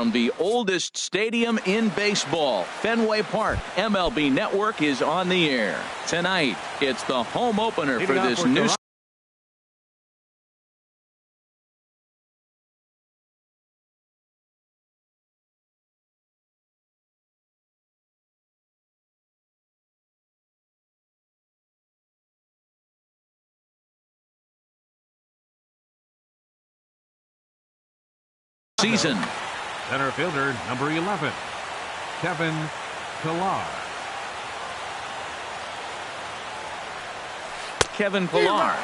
from the oldest stadium in baseball, Fenway Park. MLB Network is on the air. Tonight, it's the home opener for this new season. Center fielder number 11, Kevin Pillar. Kevin Pillar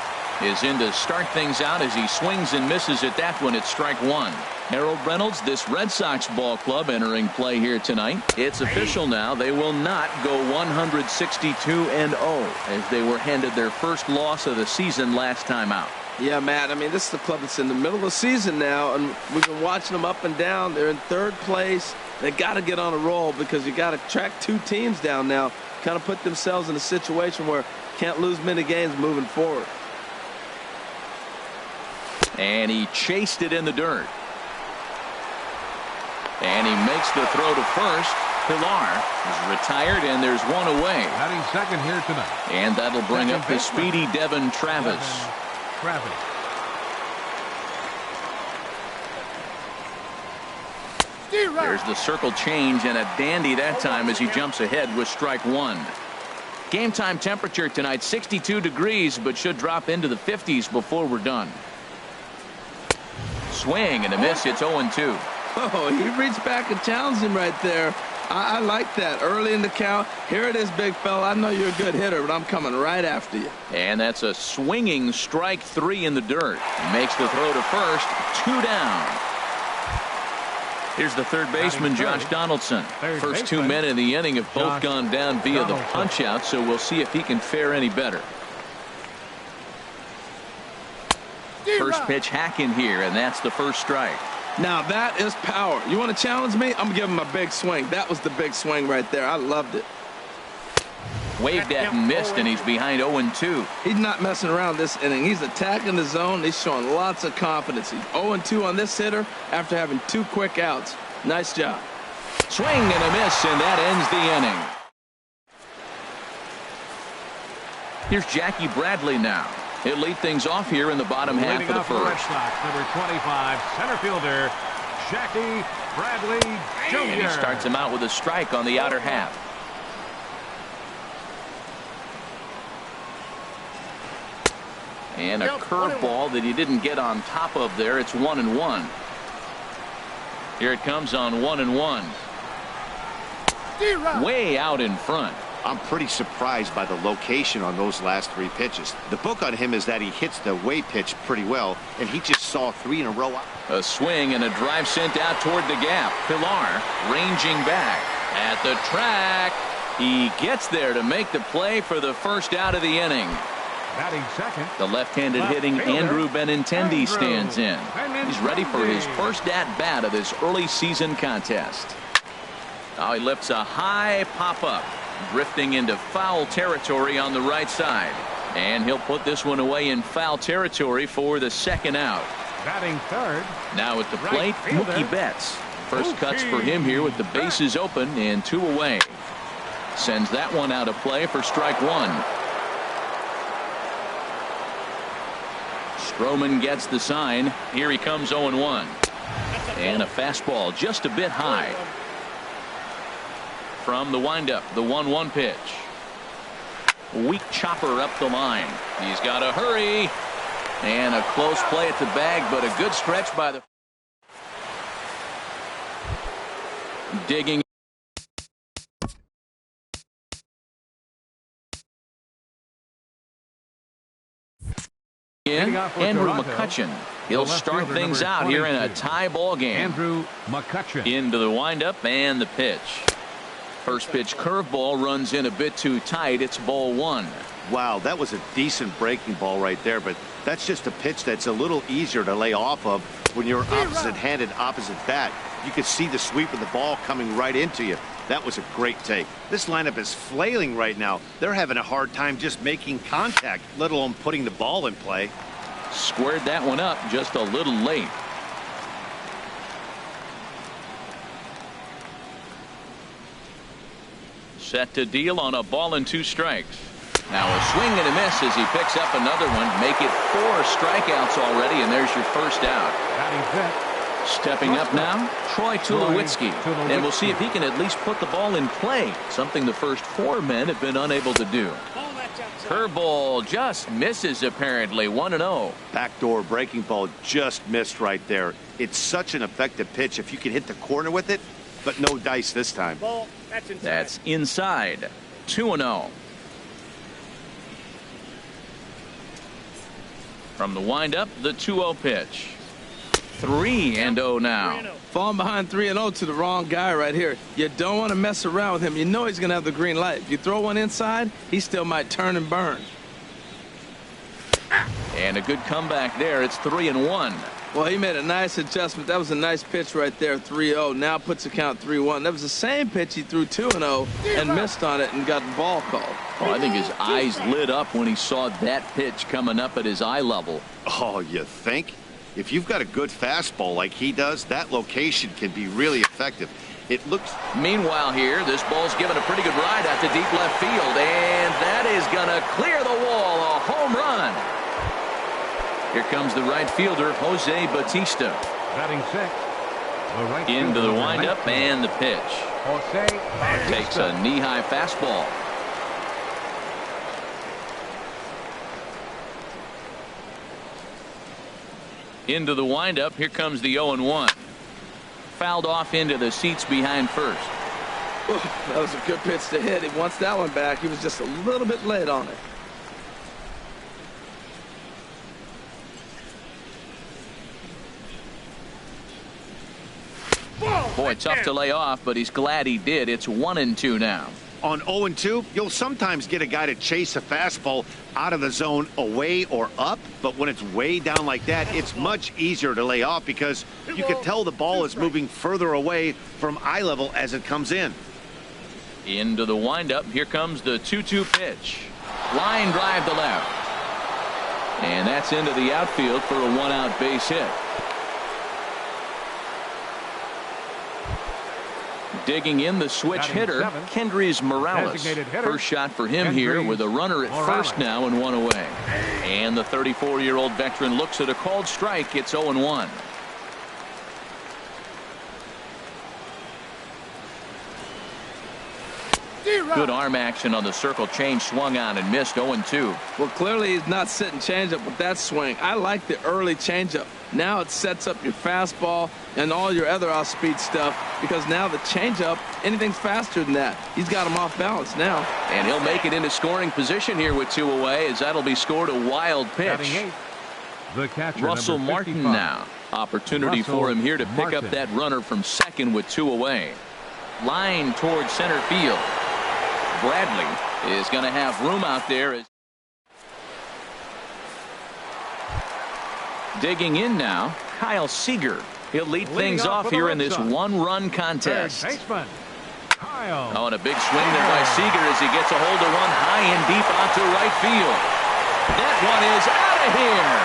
is in to start things out as he swings and misses at that one. It's strike one. Harold Reynolds, this Red Sox ball club entering play here tonight. It's official now. They will not go 162-0 as they were handed their first loss of the season last time out. Yeah, Matt, I mean, this is the club that's in the middle of the season now, and we've been watching them up and down. They're in third place. They got to get on a roll because you got to track two teams down now, kind of put themselves in a situation where can't lose many games moving forward. And he chased it in the dirt. And he makes the throw to first. Pillar is retired, and there's one away. Batting second here tonight. And that'll bring up the speedy Devin Travis. There's the circle change, and a dandy that time as he jumps ahead with strike one. Game time temperature tonight 62 degrees, but should drop into the 50s before we're done. Swing and a miss. It's 0-2. Oh, he reached back and challenged him right there. I like that early in the count. Here it is, big fella. I know you're a good hitter, but I'm coming right after you. And that's a swinging strike three in the dirt. He makes the throw to first. 2 down. Here's the third baseman, Josh Donaldson. First 2 men in the inning have both gone down via the punch out, so we'll see if he can fare any better. First pitch hack in here, and that's the first strike. Now that is power. You want to challenge me? I'm giving him a big swing. That was the big swing right there. I loved it. Waved at and missed, and he's behind 0-2. He's not messing around this inning. He's attacking the zone. He's showing lots of confidence. He's 0-2 on this hitter after having 2 quick outs. Nice job. Swing and a miss, and that ends the inning. Here's Jackie Bradley now. He'll lead things off here in the bottom half of the first. Red Sox, number 25, center fielder, Jackie Bradley Jr. And he starts him out with a strike on the outer half. And a curveball that he didn't get on top of there. It's 1-1. Here it comes on 1-1. Way out in front. I'm pretty surprised by the location on those last 3 pitches. The book on him is that he hits the way pitch pretty well, and he just saw 3 in a row. A swing and a drive sent out toward the gap. Pillar ranging back at the track. He gets there to make the play for the first out of the inning. Batting second, the left-handed hitting Andrew Benintendi stands in. He's ready for his first at-bat of this early season contest. Now he lifts a high pop-up, drifting into foul territory on the right side. And he'll put this one away in foul territory for the second out. Batting third. Now at the plate, Mookie Betts. First cuts for him here with the bases open and 2 away. Sends that one out of play for strike one. Stroman gets the sign. Here he comes 0-1. And a fastball just a bit high. From the windup, the 1-1 pitch. Weak chopper up the line. He's got to hurry. And a close play at the bag, but a good stretch by the... Digging. In Andrew McCutchen. He'll start things out here in a tie ball game. Andrew McCutchen. Into the windup and the pitch. First pitch curveball runs in a bit too tight. It's ball 1. Wow, that was a decent breaking ball right there, but that's just a pitch that's a little easier to lay off of when you're opposite-handed, opposite bat. You could see the sweep of the ball coming right into you. That was a great take. This lineup is flailing right now. They're having a hard time just making contact, let alone putting the ball in play. Squared that one up just a little late. Set to deal on a ball and 2 strikes. Now a swing and a miss as he picks up another one. Make it 4 strikeouts already, and there's your first out. Stepping up now, Troy Tulowitzki. And we'll see if he can at least put the ball in play, something the first 4 men have been unable to do. Curveball just misses apparently. 1-0. Backdoor breaking ball just missed right there. It's such an effective pitch if you can hit the corner with it, but no dice this time. That's inside. 2-0. From the windup, the 2-0 pitch. 3-0 now. Falling behind 3-0 to the wrong guy right here. You don't want to mess around with him. You know he's going to have the green light. If you throw one inside, he still might turn and burn. And a good comeback there. It's 3-1. Well, he made a nice adjustment. That was a nice pitch right there, 3-0. Now puts the count 3-1. That was the same pitch he threw 2-0 and missed on it and got the ball called. Oh, I think his eyes lit up when he saw that pitch coming up at his eye level. Oh, you think? If you've got a good fastball like he does, that location can be really effective. It looks. Meanwhile here, this ball's given a pretty good ride out to deep left field, and that is going to clear the wall. A home run. Here comes the right fielder, Jose Bautista. Batting sixth. Into the windup and the pitch. Jose Takes a knee-high fastball. Into the windup. Here comes the 0-1. Fouled off into the seats behind first. Ooh, that was a good pitch to hit. He wants that one back. He was just a little bit late on it. Boy, tough to lay off, but he's glad he did. It's 1-2 now. On 0-2, you'll sometimes get a guy to chase a fastball out of the zone away or up, but when it's way down like that, it's much easier to lay off because you can tell the ball is moving further away from eye level as it comes in. Into the windup. Here comes the 2-2 pitch. Line drive to left. And that's into the outfield for a 1-out base hit. Digging in the switch hitter, Kendrys Morales. First shot for him here with a runner at first now and 1 away. And the 34-year-old veteran looks at a called strike. It's 0-1. Good arm action on the circle change, swung on and missed. 0-2. Well, clearly he's not sitting changeup with that swing. I like the early changeup. Now it sets up your fastball and all your other off-speed stuff because now the changeup, anything's faster than that. He's got him off balance now. And he'll make it into scoring position here with 2 away as that'll be scored a wild pitch. The catcher, Russell Martin now. Opportunity for him here to pick up that runner from second with 2 away. Line towards center field. Bradley is going to have room out there. Digging in now, Kyle Seager. He'll lead things off here in this 1-run contest. Kyle. Oh, and a big swing there by Seager as he gets a hold of one high and deep onto right field. That one is out of here.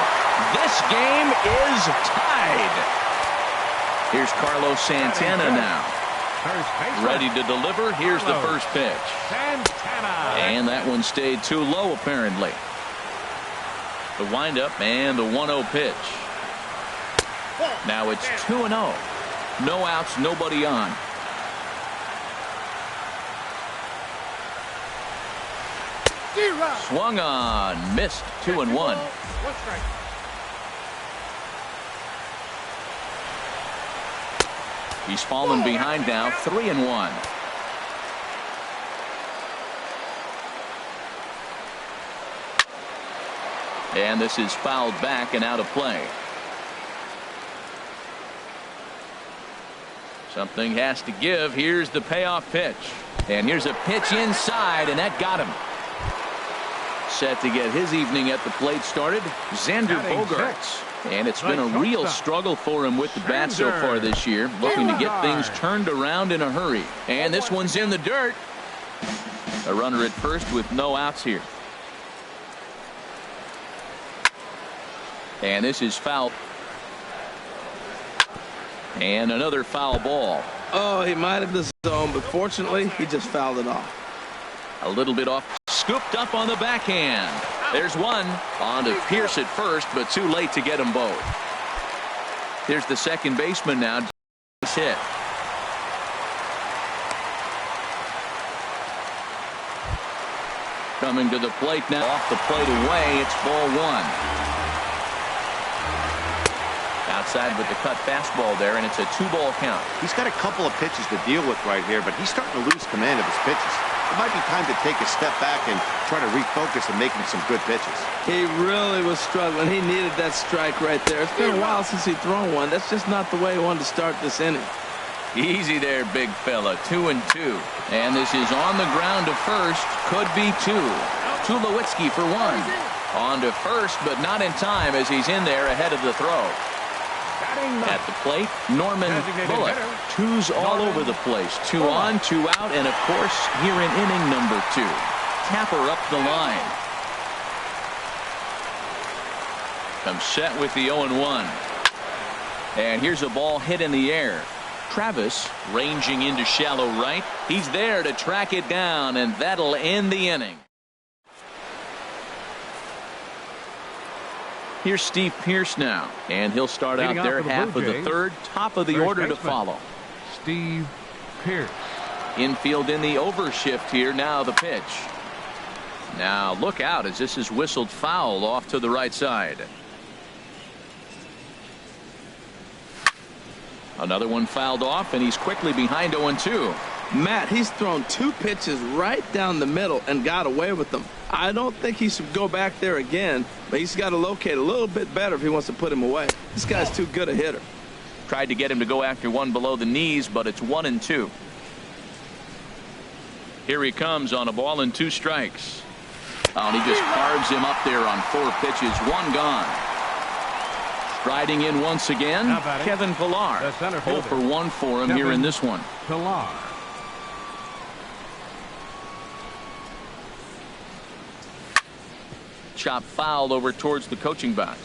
This game is tied. Here's Carlos Santana now. Ready to deliver. Here's the first pitch. And that one stayed too low apparently. The windup and the 1-0 pitch. Now it's 2-0. No outs, nobody on. Swung on, missed. 2-1. He's fallen behind now, 3-1. And this is fouled back and out of play. Something has to give. Here's the payoff pitch. And here's a pitch inside, and that got him. Set to get his evening at the plate started, Xander Bogaerts. And it's been a real struggle for him with the bat so far this year, looking to get things turned around in a hurry. And this one's in the dirt. A runner at first with no outs here. And this is foul. And another foul ball. Oh, he might have the zone, but fortunately, he just fouled it off. A little bit off. Scooped up on the backhand. There's one. On to Pierce at first, but too late to get them both. Here's the second baseman now. Hit. Coming to the plate now. Off the plate away. It's ball one. Outside with the cut fastball there, and it's a 2-ball count. He's got a couple of pitches to deal with right here, but he's starting to lose command of his pitches. It might be time to take a step back and try to refocus and make him some good pitches. He really was struggling. He needed that strike right there. It's been a while since he's thrown one. That's just not the way he wanted to start this inning. Easy there, big fella. 2-2. And this is on the ground to first. Could be 2. Tulowitzki for 1. On to first, but not in time as he's in there ahead of the throw. At the plate, Norman Bullock. 2s all over the place. 2 on, 2 out, and of course, here in inning number 2. Tapper up the line. Comes set with the 0-1. And here's a ball hit in the air. Travis ranging into shallow right. He's there to track it down, and that'll end the inning. Here's Steve Pierce now, and he'll start out there half of the third, top of the order to follow. Steve Pierce. Infield in the overshift here. Now the pitch. Now look out as this is whistled foul off to the right side. Another one fouled off, and he's quickly behind 0-2. Matt, he's thrown 2 pitches right down the middle and got away with them. I don't think he should go back there again, but he's got to locate a little bit better if he wants to put him away. This guy's too good a hitter. Tried to get him to go after one below the knees, but it's 1-2. Here he comes on a ball and 2 strikes. Oh, and he just carves him up there on 4 pitches. 1 gone. Striding in once again, Kevin Pillar. 0 for 1 for him here in this one. Pillar. Chop foul over towards the coaching box.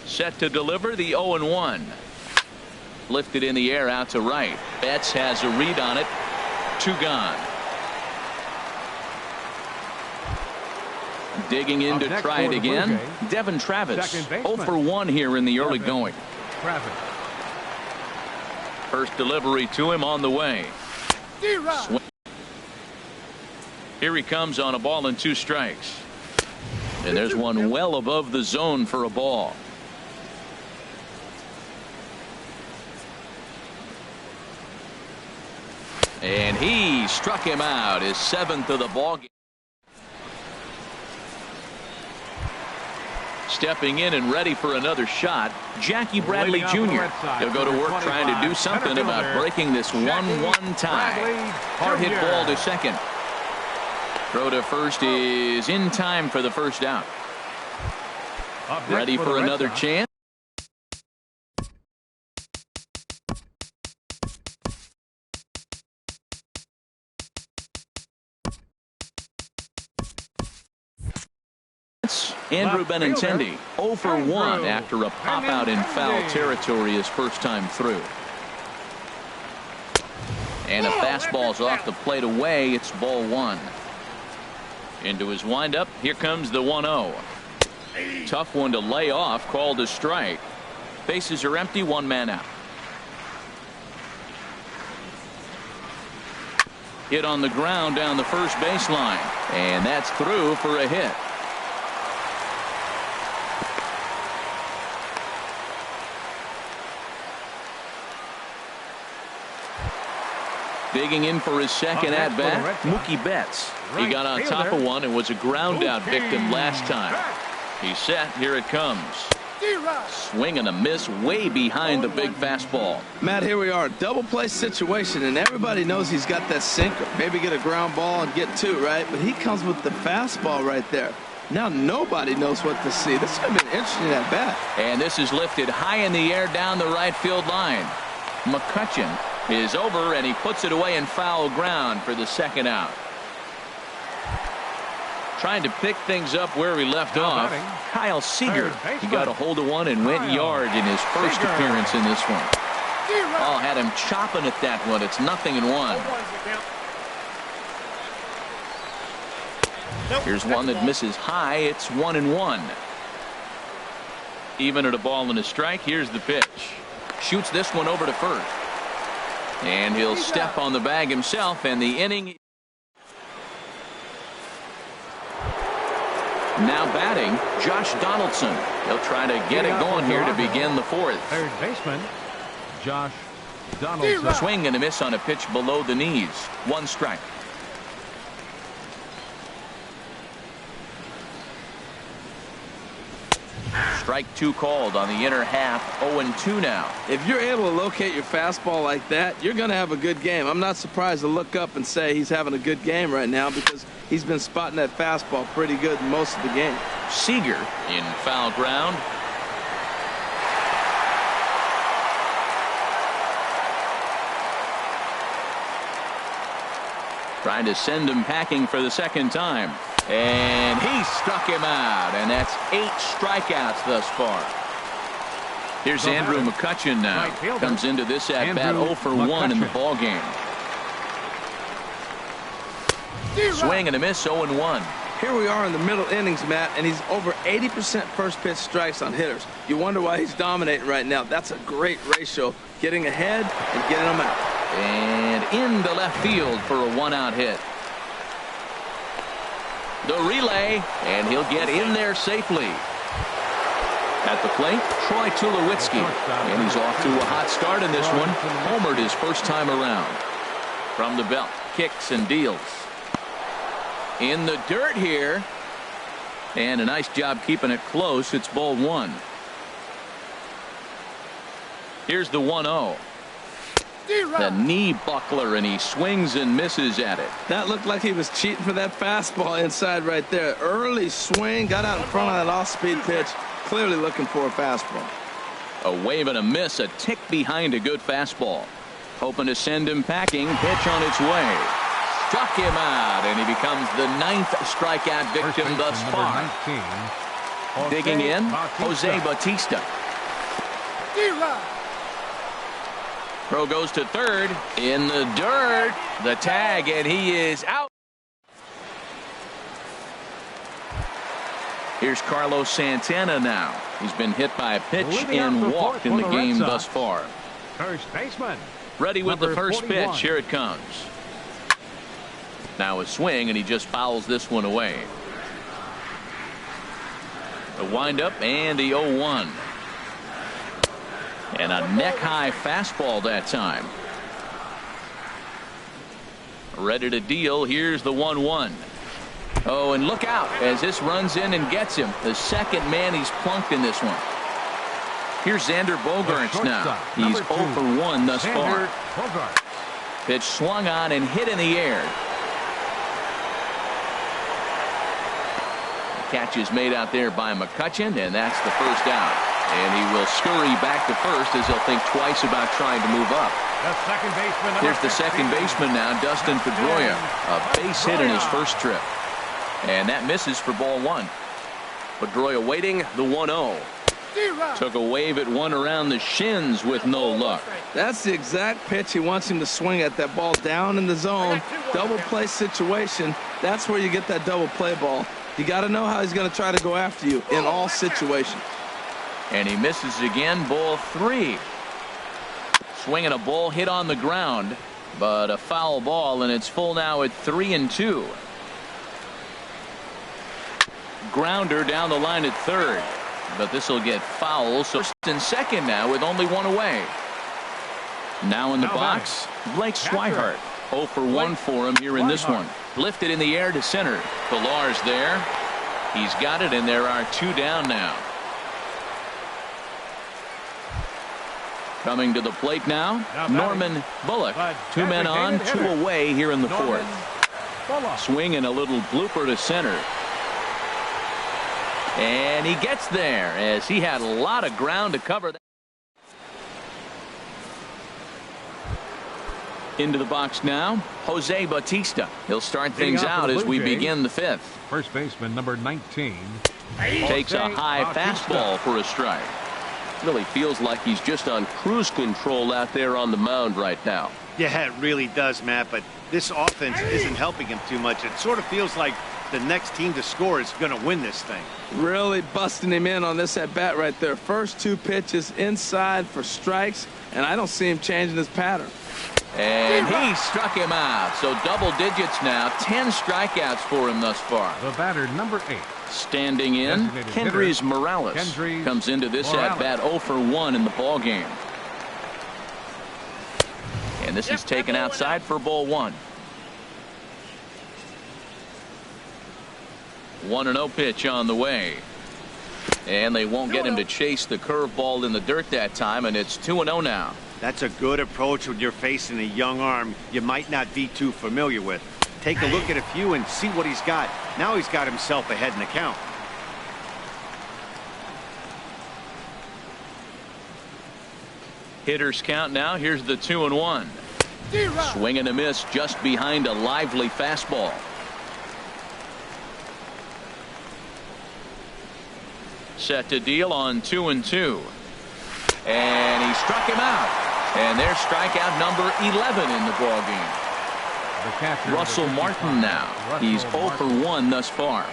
Set to deliver the 0-1. Lifted in the air out to right. Betts has a read on it. 2 gone. Digging in to try it again. Devin Travis. 0 for 1 here in the early going. First delivery to him on the way. Here he comes on a ball and 2 strikes. And there's one well above the zone for a ball. And he struck him out, his 7th of the ball game. Stepping in and ready for another shot, Jackie Bradley Jr. He'll go to work trying to do something about breaking this 1-1 tie. Hard hit ball to second. Throw to first is in time for the first out. Ready for another chance. Andrew Benintendi 0 for 1 after a pop out in foul territory his first time through. And a fastball's off the plate away. It's ball 1. Into his windup. Here comes the 1-0. Tough one to lay off. Called a strike. Bases are empty. 1 man out. Hit on the ground down the first baseline. And that's through for a hit. Digging in for his second at bat, Mookie Betts. He got on top of one and was a ground out victim last time. He's set. Here it comes. Swing and a miss way behind the big fastball. Matt, here we are, double play situation, and everybody knows he's got that sinker. Maybe get a ground ball and get 2, right? But he comes with the fastball right there. Now nobody knows what to see. This is going to be an interesting at bat. And this is lifted high in the air down the right field line. McCutcheon is over, and he puts it away in foul ground for the second out. Trying to pick things up where we left off. Kyle Seager. He got a hold of one and went yard in his first appearance in this one. Oh, had him chopping at that one. It's 0-1. Here's one that misses high. It's 1-1. Even at a ball and a strike. Here's the pitch. Shoots this one over to first. And he'll step on the bag himself, and the inning. Now batting, Josh Donaldson. He'll try to get it going here to begin the fourth. Third baseman, Josh Donaldson. Swing and a miss on a pitch below the knees. 1 strike. Strike 2 called on the inner half. 0-2 now. If you're able to locate your fastball like that, you're going to have a good game. I'm not surprised to look up and say he's having a good game right now because he's been spotting that fastball pretty good most of the game. Seager in foul ground. Trying to send him packing for the second time. And he struck him out, and that's 8 strikeouts thus far. Here's Andrew McCutchen now. Comes into this at bat 0 for 1 in the ball game. Swing and a miss, 0-1. Here we are in the middle innings, Matt, and he's over 80% first pitch strikes on hitters. You wonder why he's dominating right now. That's a great ratio, getting ahead and getting them out. And into left field for a 1-out hit. The relay, and he'll get in there safely. At the plate, Troy Tulowitzki, and he's off to a hot start in this one. Homered his first time around. From the belt, kicks and deals. In the dirt here, and a nice job keeping it close. It's ball 1. Here's the 1-0. The knee buckler, and he swings and misses at it. That looked like he was cheating for that fastball inside right there. Early swing, got out in front of that off-speed pitch. Clearly looking for a fastball. A wave and a miss, a tick behind a good fastball. Hoping to send him packing. Pitch on its way. Struck him out, and he becomes the 9th strikeout victim thus far. 19, digging in, Jose Bautista. Throw goes to third. In the dirt. The tag, and he is out. Here's Carlos Santana now. He's been hit by a pitch and walked in the game thus far. First baseman. Ready with the first 41. pitch. Here it comes. Now a swing, and he just fouls this one away. A windup and the 0-1. And a neck-high fastball that time. Ready to deal. Here's the 1-1. Oh, and look out as this runs in and gets him. The second man he's plunked in this one. Here's Xander Bogaerts now. He's 0 for 1 thus far. Pitch swung on and hit in the air. The catch is made out there by McCutchen, and that's the first out. And he will scurry back to first as he'll think twice about trying to move up. The second baseman. Here's the second baseman now, Dustin Pedroia. A base hit in his first trip. And that misses for ball 1. Pedroia waiting, the 1-0. Took a wave at one around the shins with no luck. That's the exact pitch he wants him to swing at. That ball down in the zone. Double play situation. That's where you get that double play ball. You got to know how he's going to try to go after you in all situations. And he misses again, ball 3. Swinging a ball hit on the ground, but a foul ball, and it's full now at 3-2. Grounder down the line at third, but this will get foul. So first and second now with only one away. Now in the box, Blake Swihart. 0 for 1 for him here in this one. Lifted in the air to center. Pillar's there. He's got it, and there are 2 down now. Coming to the plate now, Norman Bullock. 2 men on, 2 away here in the fourth. Swing and a little blooper to center. And he gets there as he had a lot of ground to cover. Into the box now, Jose Bautista. He'll start things out as we begin the 5th. First baseman number 19. Takes a high fastball for a strike. Really feels like he's just on cruise control out there on the mound right now. Yeah, it really does, Matt, but this offense isn't helping him too much. It sort of feels like the next team to score is going to win this thing. Really busting him in on this at-bat right there. First 2 pitches inside for strikes, and I don't see him changing his pattern. And he struck him out. So double digits now. 10 strikeouts for him thus far. The batter, number 8. Standing in, Kendrys Morales comes into this at-bat 0 for 1 in the ball game. And this is taken outside for ball 1. 1-0 pitch on the way. And they won't get him to chase the curveball in the dirt that time, and it's 2-0 now. That's a good approach when you're facing a young arm you might not be too familiar with. Take a look at a few and see what he's got. Now he's got himself ahead in the count. Hitters count now. Here's the 2-1. Swing and a miss just behind a lively fastball. Set to deal on 2-2. And he struck him out. And there's strikeout number 11 in the ball game. Russell Martin now. He's 0 for 1 thus far.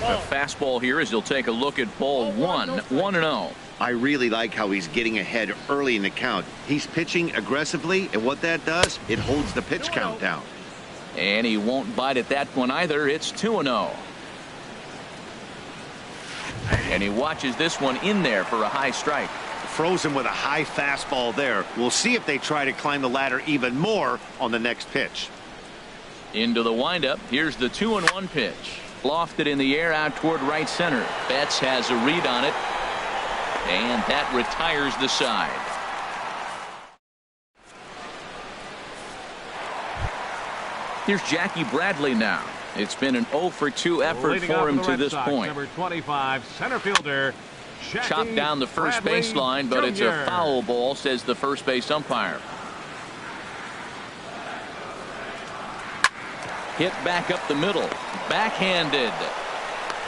A fastball here as he'll take a look at ball 1. 1-0. I really like how he's getting ahead early in the count. He's pitching aggressively, and what that does, it holds the pitch count down. And he won't bite at that one either. It's 2-0. And he watches this one in there for a high strike. Frozen with a high fastball there. We'll see if they try to climb the ladder even more on the next pitch. Into the windup. Here's the 2-1 pitch. Lofted in the air out toward right center. Betts has a read on it. And that retires the side. Here's Jackie Bradley now. It's been an 0 for 2 effort for him to this point. Number 25, center fielder. Chopped down the first baseline, but it's a foul ball, says the first base umpire. Hit back up the middle. Backhanded.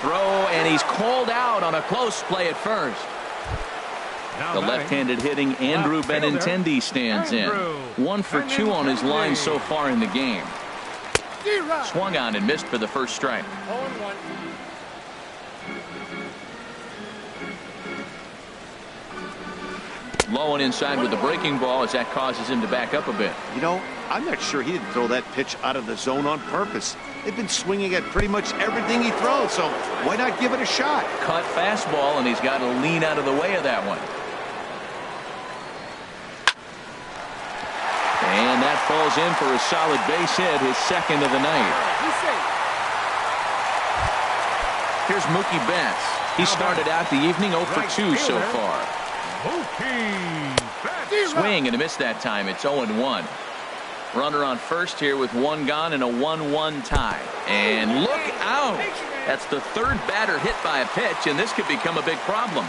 Throw, and he's called out on a close play at first. The left-handed hitting Andrew Benintendi stands in. 1 for 2 on his line so far in the game. Swung on and missed for the first strike. 0-1. Low and inside with the breaking ball as that causes him to back up a bit. You know, I'm not sure he didn't throw that pitch out of the zone on purpose. They've been swinging at pretty much everything he throws, so why not give it a shot? Cut fastball, and he's got to lean out of the way of that one. And that falls in for a solid base hit, his second of the night. Here's Mookie Betts. He started out the evening 0 for 2 so far. Swing and a miss that time. It's 0-1. Runner on first here with 1 gone and a 1-1 tie. And look out. That's the third batter hit by a pitch, and this could become a big problem.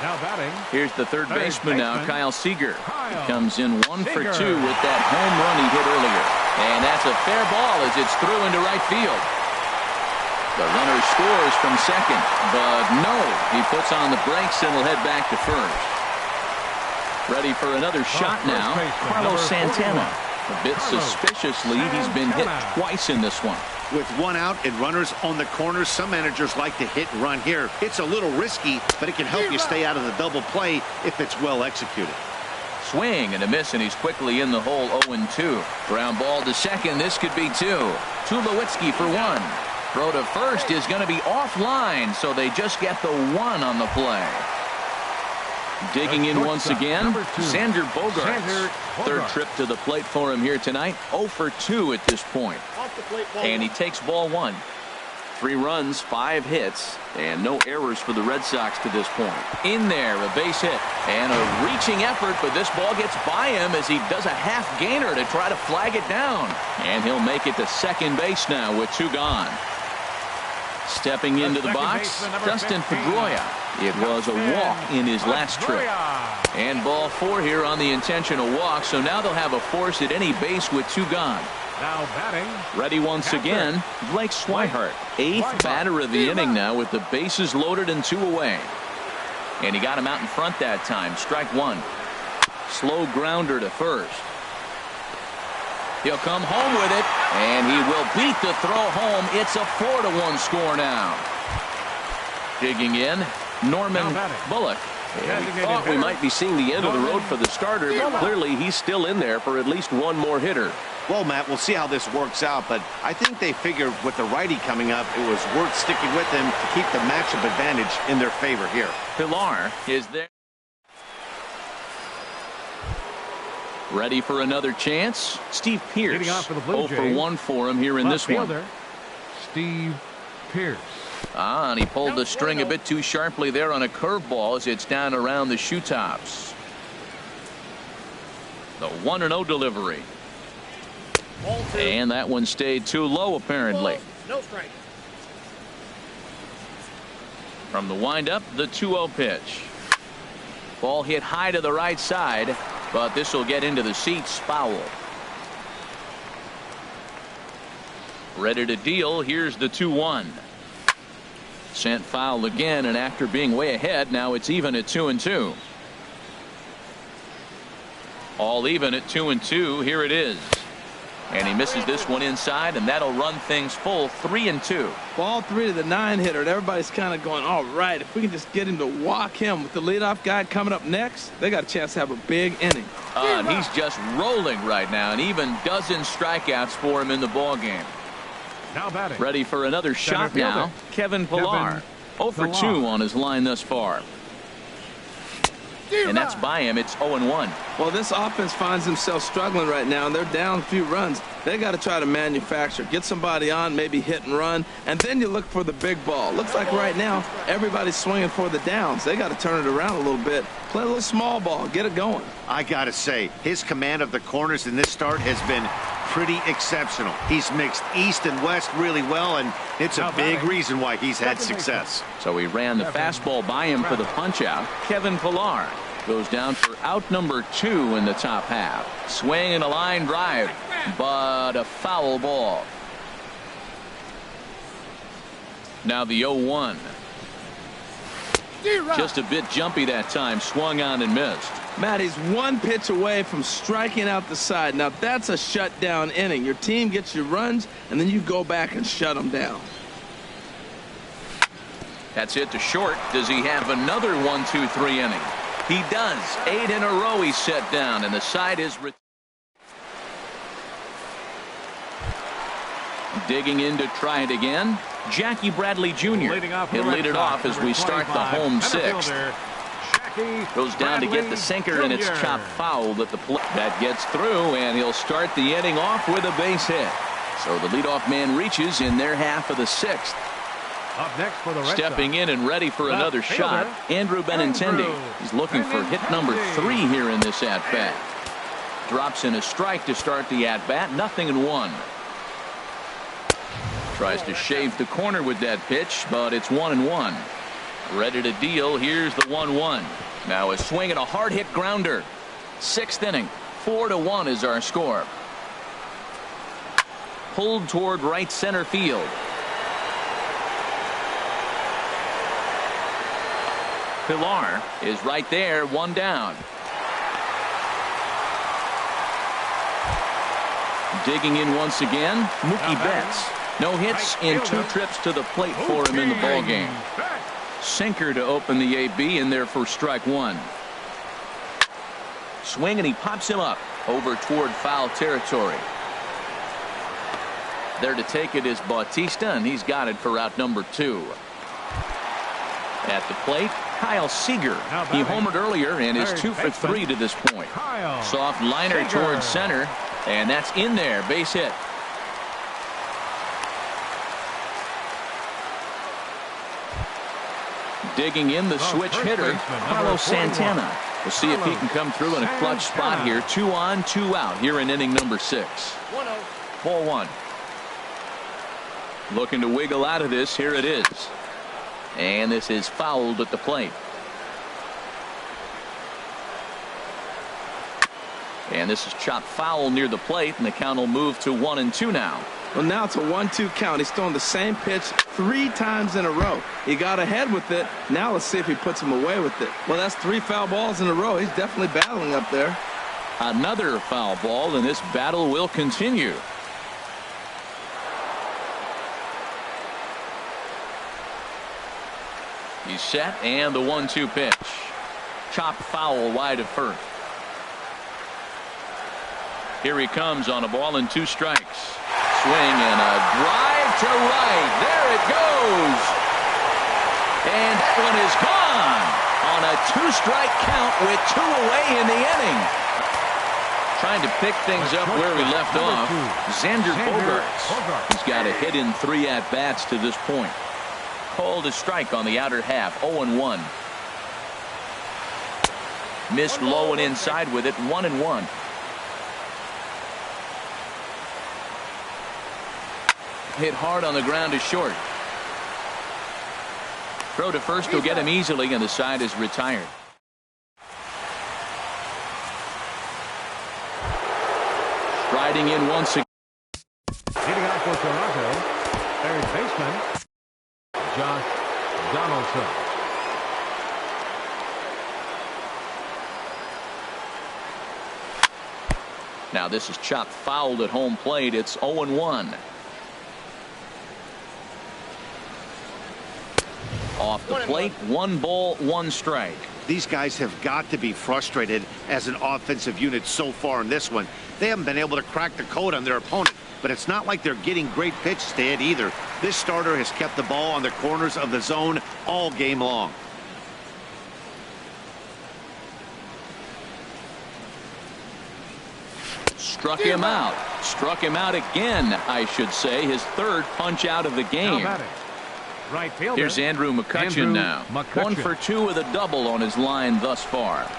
Now batting. Here's the third baseman now, Kyle Seager. He comes in 1 for 2 with that home run he hit earlier. And that's a fair ball as it's through into right field. The runner scores from second, but no, he puts on the brakes and will head back to first. Ready for another shot now, Carlos Santana. A bit suspiciously, he's been hit twice in this one. With 1 out and runners on the corners, some managers like to hit and run here. It's a little risky, but it can help you stay out of the double play if it's well executed. Swing and a miss, and he's quickly in the hole. 0-2. Ground ball to second. This could be 2. Tulowitzki for 1. Throw to first is going to be offline, so they just get the 1 on the play. Digging in once again, Xander Bogaerts. Third trip to the plate for him here tonight. 0 for 2 at this point. And he takes ball 1. 3 runs, 5 hits, and no errors for the Red Sox to this point. In there, a base hit, and a reaching effort, but this ball gets by him as he does a half gainer to try to flag it down. And he'll make it to second base now with 2 gone. Stepping into the box, Dustin Pedroia. It was a walk in his last trip. And ball 4 here on the intentional walk, so now they'll have a force at any base with 2 gone. Now batting. Ready once again, Blake Swihart. 8th batter of the inning now with the bases loaded and 2 away. And he got him out in front that time. Strike 1. Slow grounder to first. He'll come home with it, and he will beat the throw home. It's a 4-1 score now. Digging in, Norman Bullock. And we thought we might be seeing the end of the road for the starter, but clearly he's still in there for at least one more hitter. Well, Matt, we'll see how this works out, but I think they figured with the righty coming up, it was worth sticking with him to keep the matchup advantage in their favor here. Pilar is there. Ready for another chance. Steve Pearce. Leading off for the Blue 0 for 1 for him here in this one. Steve Pearce. And he pulled the string a bit too sharply there on a curveball as it's down around the shoe tops. The 1-0 delivery. And that one stayed too low apparently. No strike. From the windup, the 2-0 pitch. Ball hit high to the right side, but this will get into the seats. Foul. Ready to deal. Here's the 2-1. Sent foul again, and after being way ahead, now it's even at 2-2. All even at 2-2. Here it is. And he misses this one inside, and that'll run things full 3-2. Ball 3 to the 9-hitter, and everybody's kind of going, all right, if we can just get him to walk him with the leadoff guy coming up next, they got a chance to have a big inning. And he's just rolling right now, and even dozen strikeouts for him in the ball game. Now batting. Ready for another shot now. Kevin Pilar. 0 for 2 on his line thus far. And that's by him. It's 0-1. Well, this offense finds themselves struggling right now, and they're down a few runs. They got to try to manufacture, get somebody on, maybe hit and run, and then you look for the big ball. Looks like right now everybody's swinging for the downs. They got to turn it around a little bit, play a little small ball, get it going. I got to say, his command of the corners in this start has been pretty exceptional. He's mixed east and west really well, and it's a big reason why he's had success. So he ran the fastball by him for the punch out. Kevin Pilar goes down for out number 2 in the top half. Swing and a line drive, but a foul ball. Now the 0-1. Just a bit jumpy that time. Swung on and missed. Matt, he's 1 pitch away from striking out the side. Now that's a shutdown inning. Your team gets your runs, and then you go back and shut them down. That's it to short. Does he have another 1-2-3 inning? He does. 8 in a row he's set down, and the side is digging in to try it again. Jackie Bradley Jr. He'll lead it off as we start the home 6th. Goes down to get the sinker, and it's chopped foul at the plate. That gets through, and he'll start the inning off with a base hit. So the leadoff man reaches in their half of the 6th. Up next for the Red Stepping in and ready for another shot, Andrew Benintendi. He's looking for hit number 3 here in this at-bat. Drops in a strike to start the at-bat. 0-1. Tries to shave the corner with that pitch, but it's 1-1. Ready to deal. Here's the 1-1. Now a swing and a hard hit grounder. 6th inning. 4-1 is our score. Pulled toward right center field. Pilar is right there, 1 down. Digging in once again, Mookie Betts. No hits in 2 trips to the plate for him in the ball game. Sinker to open the AB in there for strike 1. Swing, and he pops him up over toward foul territory. There to take it is Bautista, and he's got it for out number 2. At the plate, Kyle Seager. He homered earlier and is 2 for 3 to this point. Soft liner towards center, and that's in there. Base hit. Digging in the switch hitter, Carlos Santana. We'll see if he can come through in a clutch spot here. 2 on, 2 out here in inning number 6. 4-1. Looking to wiggle out of this. Here it is. And this is fouled at the plate. And this is chopped foul near the plate, and the count will move to 1-2 now. Well, now it's a 1-2 count. He's throwing the same pitch 3 times in a row. He got ahead with it. Now let's see if he puts him away with it. Well, that's 3 foul balls in a row. He's definitely battling up there. Another foul ball, and this battle will continue. He's set, and the 1-2 pitch. Chopped foul wide of first. Here he comes on a ball and 2 strikes. Swing and a drive to right. There it goes. And that one is gone on a 2-strike count with 2 away in the inning. Trying to pick things up where we left off. Xander Bogaerts. He's got a hit in 3 at-bats to this point. Called a strike on the outer half. 0-1. Missed low and inside with it. 1-1. Hit hard on the ground to short. Throw to first will get him easily, and the side is retired. Striding in once again. Hitting out for Toronto, third baseman Josh Donaldson. Now this is chopped fouled at home plate. It's 0-1. Off the plate, 1 ball, 1 strike. These guys have got to be frustrated as an offensive unit so far in this one. They haven't been able to crack the code on their opponent, but it's not like they're getting great pitches to hit either. This starter has kept the ball on the corners of the zone all game long. Struck him out. Struck him out again, I should say. His 3rd punch out of the game. Right fielder. Here's Andrew McCutchen now. 1 for 2 with a double on his line thus far.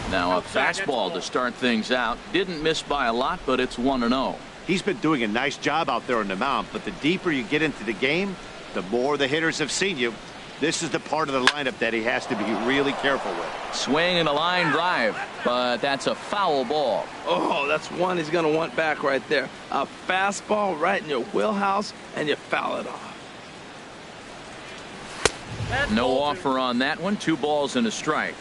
Now a fastball to start things out. Didn't miss by a lot, but it's 1-0. He's been doing a nice job out there on the mound, but the deeper you get into the game, the more the hitters have seen you. This is the part of the lineup that he has to be really careful with. Swing and a line drive, but that's a foul ball. Oh, that's one he's going to want back right there. A fastball right in your wheelhouse, and you foul it off. No offer on that one. 2 balls and a strike.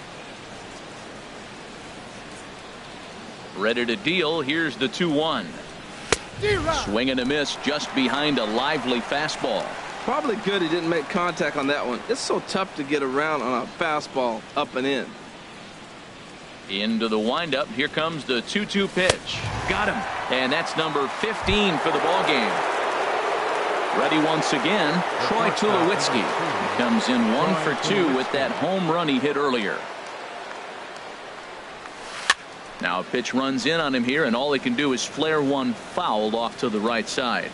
Ready to deal. Here's the 2-1. Swing and a miss just behind a lively fastball. Probably good he didn't make contact on that one. It's so tough to get around on a fastball up and in. Into the windup. Here comes the 2-2 pitch. Got him. And that's number 15 for the ball game. Ready once again, Troy Tulowitzki. He comes in 1 for 2 with that home run he hit earlier. Now a pitch runs in on him here, and all he can do is flare one fouled off to the right side.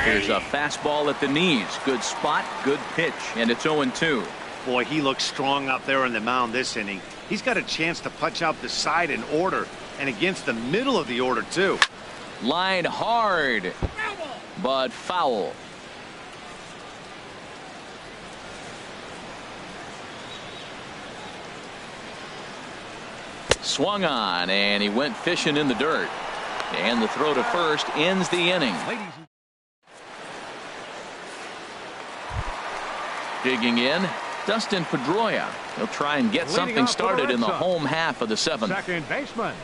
Here's a fastball at the knees. Good spot, good pitch, and it's 0-2. Boy, he looks strong out there on the mound this inning. He's got a chance to punch out the side in order, and against the middle of the order, too. Line hard, but foul. Swung on, and he went fishing in the dirt. And the throw to first ends the inning. Digging in, Dustin Pedroia. He'll try and get something started in the home half of the 7th. Second baseman.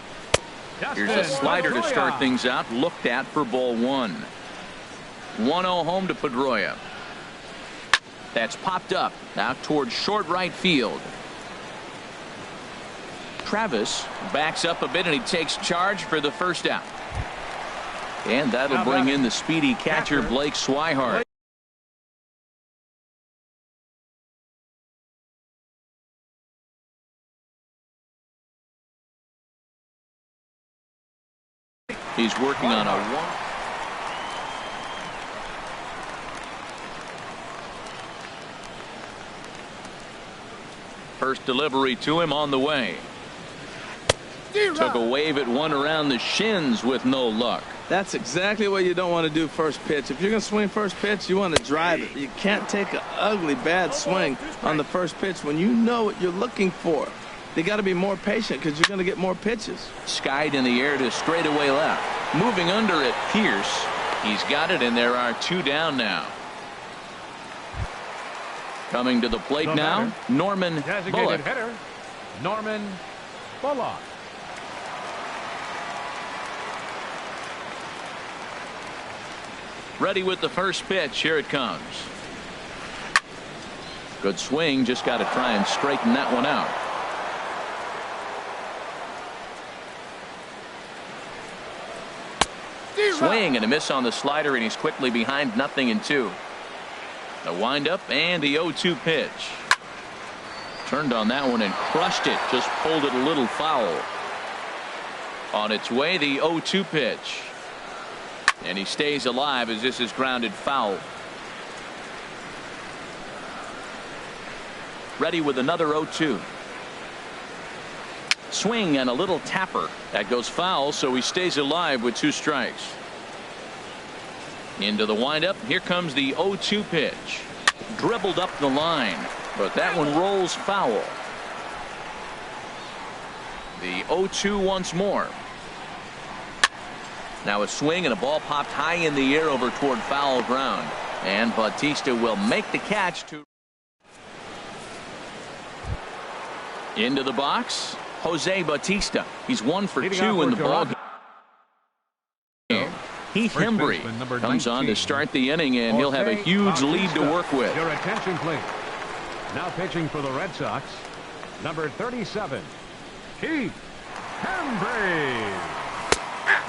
Here's a slider to start things out. Looked at for ball 1. 1-0 home to Pedroia. That's popped up out towards short right field. Travis backs up a bit, and he takes charge for the first out. And that'll bring in the speedy catcher Blake Swihart. He's working on a 1. First delivery to him on the way. Took a wave at one around the shins with no luck. That's exactly what you don't want to do first pitch. If you're going to swing first pitch, you want to drive it. You can't take an ugly, bad swing on the first pitch when you know what you're looking for. They got to be more patient because you're going to get more pitches. Skied in the air to straightaway left. Moving under it, Pierce. He's got it, and there are 2 down now. Coming to the plate now, Norman Bullock. Hitter, Norman Bullock. Ready with the first pitch. Here it comes. Good swing. Just got to try and straighten that one out. Swing and a miss on the slider, and he's quickly behind 0-2. The windup and the 0-2 pitch. Turned on that one and crushed it. Just pulled it a little foul. On its way, the 0-2 pitch. And he stays alive as this is grounded foul. Ready with another 0-2. Swing and a little tapper. That goes foul, so he stays alive with 2 strikes. Into the windup. Here comes the 0-2 pitch. Dribbled up the line, but that one rolls foul. The 0-2 once more. Now a swing and a ball popped high in the air over toward foul ground. And Bautista will make the catch to. Into the box, Jose Bautista. He's 1 for 2 in the ball game. Heath Hembry comes on to start the inning, and he'll have a huge lead to work with. Your attention, please. Now pitching for the Red Sox, number 37, Heath Hembry.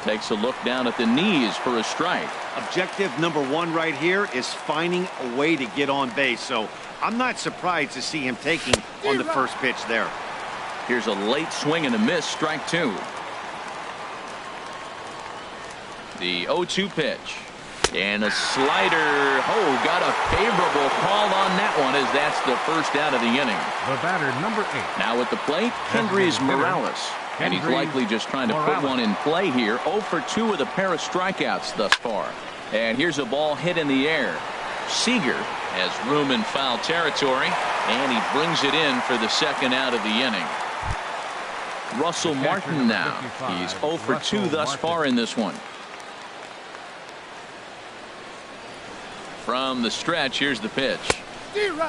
Takes a look down at the knees for a strike. Objective number 1 right here is finding a way to get on base. So I'm not surprised to see him taking on the first pitch there. Here's a late swing and a miss, strike 2. The 0-2 pitch. And a slider. Oh, got a favorable call on that one as that's the first out of the inning. The batter, number 8. Now at the plate, Kendrys Morales. And he's likely just trying to put one in play here. 0 for 2 with a pair of strikeouts thus far. And here's a ball hit in the air. Seager has room in foul territory, and he brings it in for the second out of the inning. Russell Martin now. He's 0 for 2 thus far in this one. From the stretch, here's the pitch.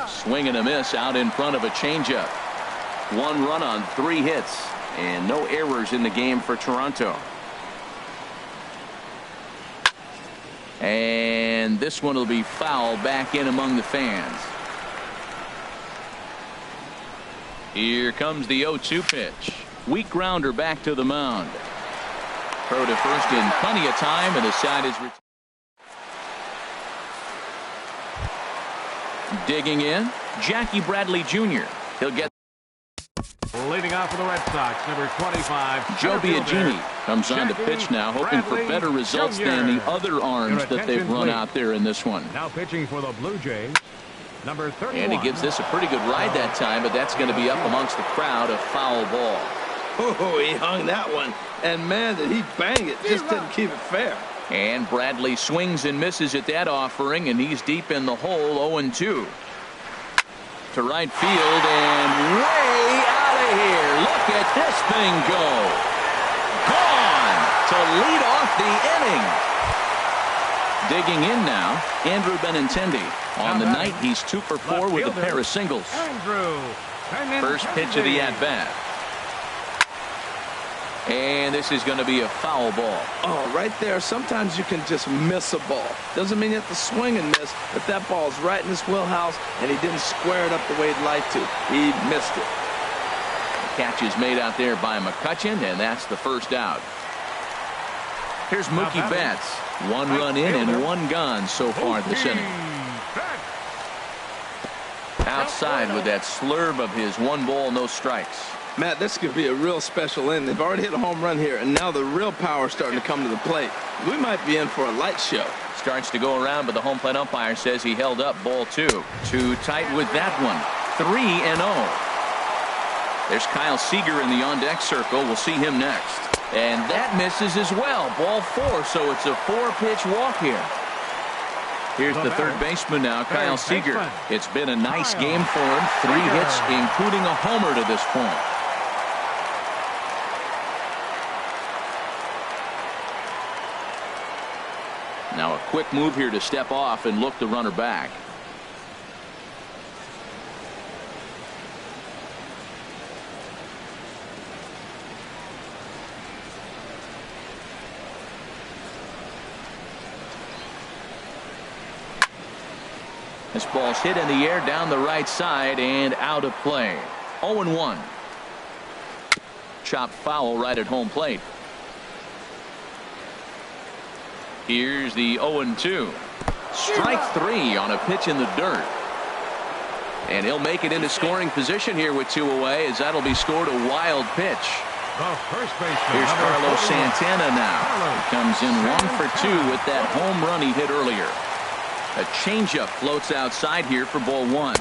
Swing and a miss out in front of a changeup. 1 run on 3 hits. And no errors in the game for Toronto. And this one will be foul back in among the fans. Here comes the 0-2 pitch. Weak grounder back to the mound. Throw to first in plenty of time, and the side is digging in. Jackie Bradley Jr. He'll get. Leading off for the Red Sox, number 25. Joe Biagini comes on to pitch now, hoping for better results than the other arms that they've run out there in this one. Now pitching for the Blue Jays, number 31. And he gives this a pretty good ride that time, but that's going to be up amongst the crowd, a foul ball. Oh, he hung that one. And man, did he bang it. Just didn't keep it fair. And Bradley swings and misses at that offering, and he's deep in the hole, 0-2. To right field and way out of here. Look at this thing go. Gone to lead off the inning. Digging in now, Andrew Benintendi. On the night, he's 2 for 4 with a pair of singles. First pitch of the at-bat. And this is going to be a foul ball. Oh, right there. Sometimes you can just miss a ball. Doesn't mean you have to swing and miss, but that ball's right in his wheelhouse, and he didn't square it up the way he'd like to. He missed it. The catch is made out there by McCutchen, and that's the first out. Here's Mookie Betts. 1 run in and 1 gone so far this inning. Outside with that slurve of his 1 ball, no strikes. Matt, this could be a real special inning. They've already hit a home run here, and now the real power is starting to come to the plate. We might be in for a light show. Starts to go around, but the home plate umpire says he held up ball 2. Too tight with that one. 3-0. There's Kyle Seager in the on-deck circle. We'll see him next. And that misses as well. Ball 4, so it's a 4-pitch walk here. Here's the third baseman now, Kyle Seager. It's been a nice game for him. 3 hits, including a homer to this point. Now a quick move here to step off and look the runner back. This ball's hit in the air down the right side and out of play. 0-1. Chopped foul right at home plate. Here's the 0-2. Strike 3 on a pitch in the dirt. And he'll make it into scoring position here with 2 away, as that'll be scored a wild pitch. Here's Carlos Santana now. He comes in 1 for 2 with that home run he hit earlier. A changeup floats outside here for ball 1.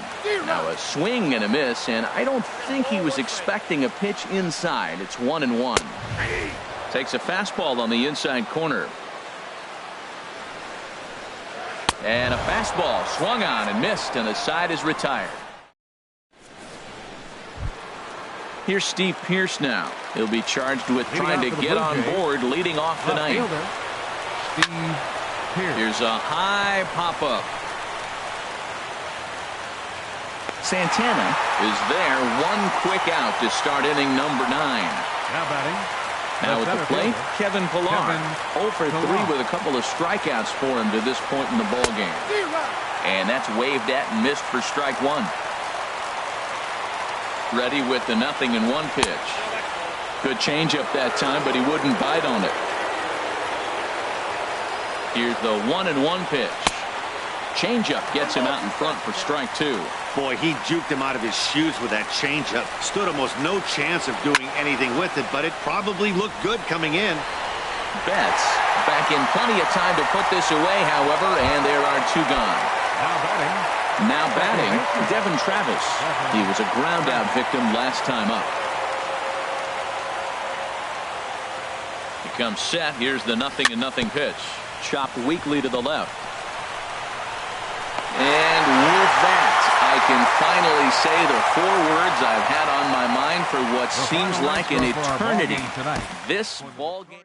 Now a swing and a miss, and I don't think he was expecting a pitch inside. It's 1-1. Takes a fastball on the inside corner. And a fastball swung on and missed, and the side is retired. Here's Steve Pearce now. He'll be charged with trying to get on board leading off the ninth. Here's a high pop-up. Santana is there. 1 quick out to start inning number 9. Now batting. Now at the plate, Kevin Pillar. 0 for 3 with a couple of strikeouts for him to this point in the ballgame. And that's waved at and missed for strike 1. Ready with the 0-1 pitch. Good changeup that time, but he wouldn't bite on it. Here's the 1-1 pitch. Changeup gets him out in front for strike 2. Boy, he juked him out of his shoes with that changeup. Stood almost no chance of doing anything with it, but it probably looked good coming in. Betts back in plenty of time to put this away, however, and there are 2 gone. Now batting, Devin Travis. He was a ground-out victim last time up. He comes set. Here's the 0-0 pitch. Chopped weakly to the left. And with that, I can finally say the 4 words I've had on my mind for what seems like an eternity. This ball game.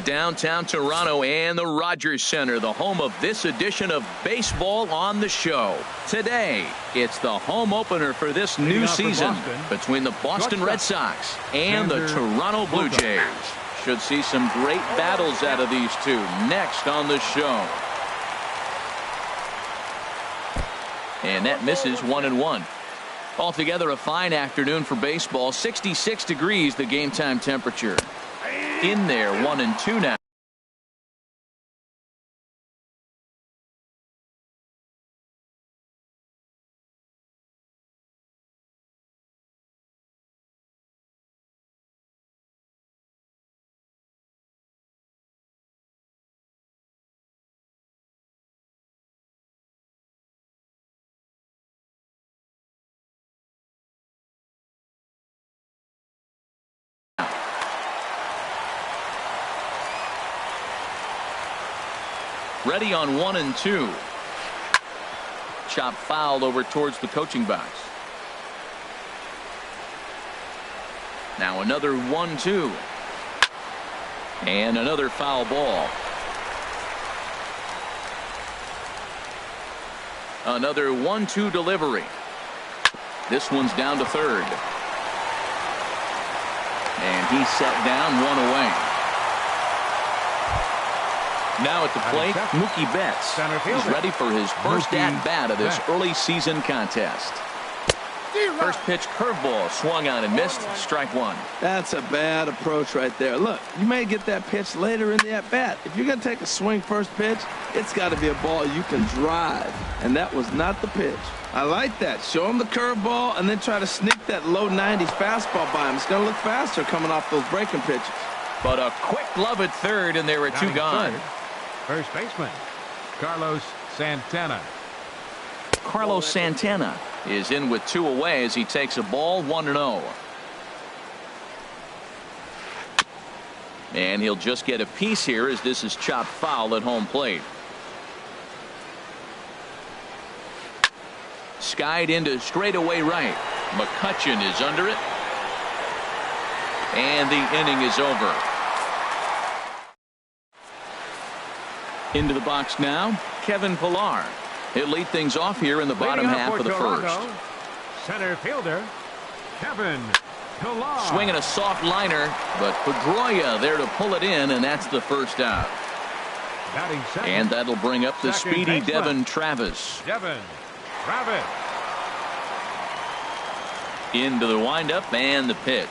Downtown Toronto and the Rogers Center, the home of this edition of Baseball on the Show. Today, it's the home opener for this new season between the Boston Red Sox and the Toronto Blue Jays. Should see some great battles out of these two next on the show. And that misses 1-1. Altogether, a fine afternoon for baseball. 66 degrees, the game time temperature. In there, 1-2 now. Ready on 1-2. Chop foul over towards the coaching box. Now another 1-2. And another foul ball. Another 1-2 delivery. This one's down to third. And he's set down, one away. Now at the plate, Mookie Betts. He's ready for his first at-bat of this early season contest. First pitch curveball swung on and missed. Strike one. That's a bad approach right there. Look, you may get that pitch later in the at-bat. If you're going to take a swing first pitch, it's got to be a ball you can drive. And that was not the pitch. I like that. Show him the curveball and then try to sneak that low 90s fastball by him. It's going to look faster coming off those breaking pitches. But a quick glove at third, and there were two gone. First baseman, Carlos Santana. Carlos Santana is in with two away as he takes a ball, 1-0. And he'll just get a piece here as this is chopped foul at home plate. Skied into straightaway right. McCutchen is under it. And the inning is over. Into the box now, Kevin Pillar. He'll lead things off here in the bottom half of the first. Center fielder, Kevin Pillar. Swinging a soft liner, but Pedroia there to pull it in, and that's the first out. And that'll bring up the speedy Devin Travis. Into the windup and the pitch.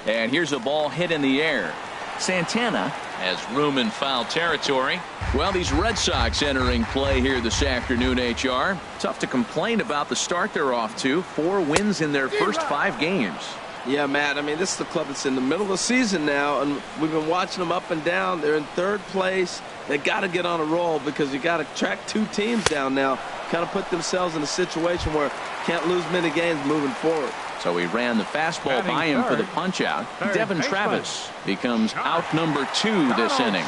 And here's a ball hit in the air. Santana has room in foul territory. Well, these Red Sox entering play here this afternoon, HR. Tough to complain about the start they're off to. 4 wins in their first 5 games. Yeah, Matt, I mean, this is the club that's in the middle of the season now, and we've been watching them up and down. They're in third place. They got to get on a roll because you got to track 2 teams down now, kind of put themselves in a situation where can't lose many games moving forward. So he ran the fastball by him for the punch out. Devin Travis becomes out number 2 this inning.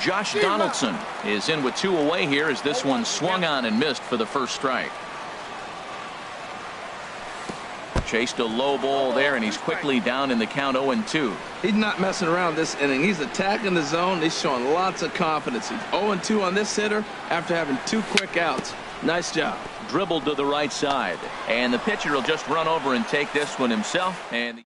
Josh Donaldson is in with 2 away here as this one swung on and missed for the first strike. Chased a low ball there, and he's quickly down in the count 0-2. He's not messing around this inning. He's attacking the zone. He's showing lots of confidence. He's 0-2 on this hitter after having 2 quick outs. Nice job. Dribbled to the right side, and the pitcher will just run over and take this one himself. And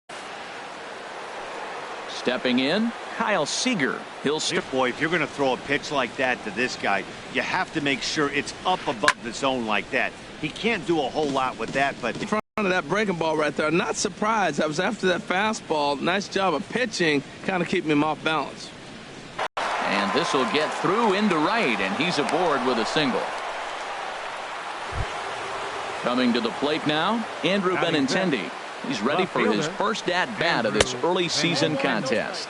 stepping in, Kyle Seager. He'll boy, if you're going to throw a pitch like that to this guy, you have to make sure it's up above the zone like that. He can't do a whole lot with that, but in front of that breaking ball right there, not surprised. I was after that fastball. Nice job of pitching, kind of keeping him off balance. And this will get through into right, and he's aboard with a single. Coming to the plate now, Andrew Benintendi. He's ready for his first at-bat of this early season contest.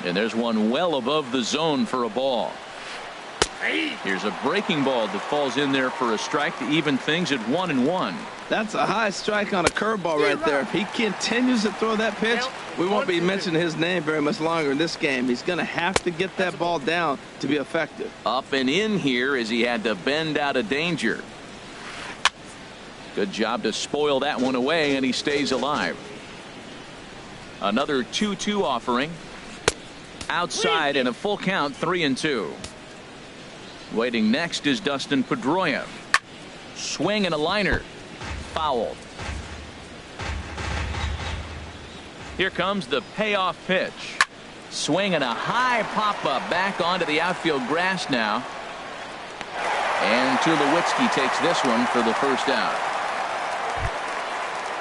And there's one well above the zone for a ball. Here's a breaking ball that falls in there for a strike to even things at 1-1. That's a high strike on a curveball right there. If he continues to throw that pitch, we won't be mentioning his name very much longer in this game. He's going to have to get that ball down to be effective. Up and in here as he had to bend out of danger. Good job to spoil that one away, and he stays alive. Another 2-2 offering. Outside and a full count, 3-2. Waiting next is Dustin Pedroia. Swing and a liner. Fouled. Here comes the payoff pitch. Swing and a high pop-up back onto the outfield grass now. And Tulowitzki takes this one for the first out.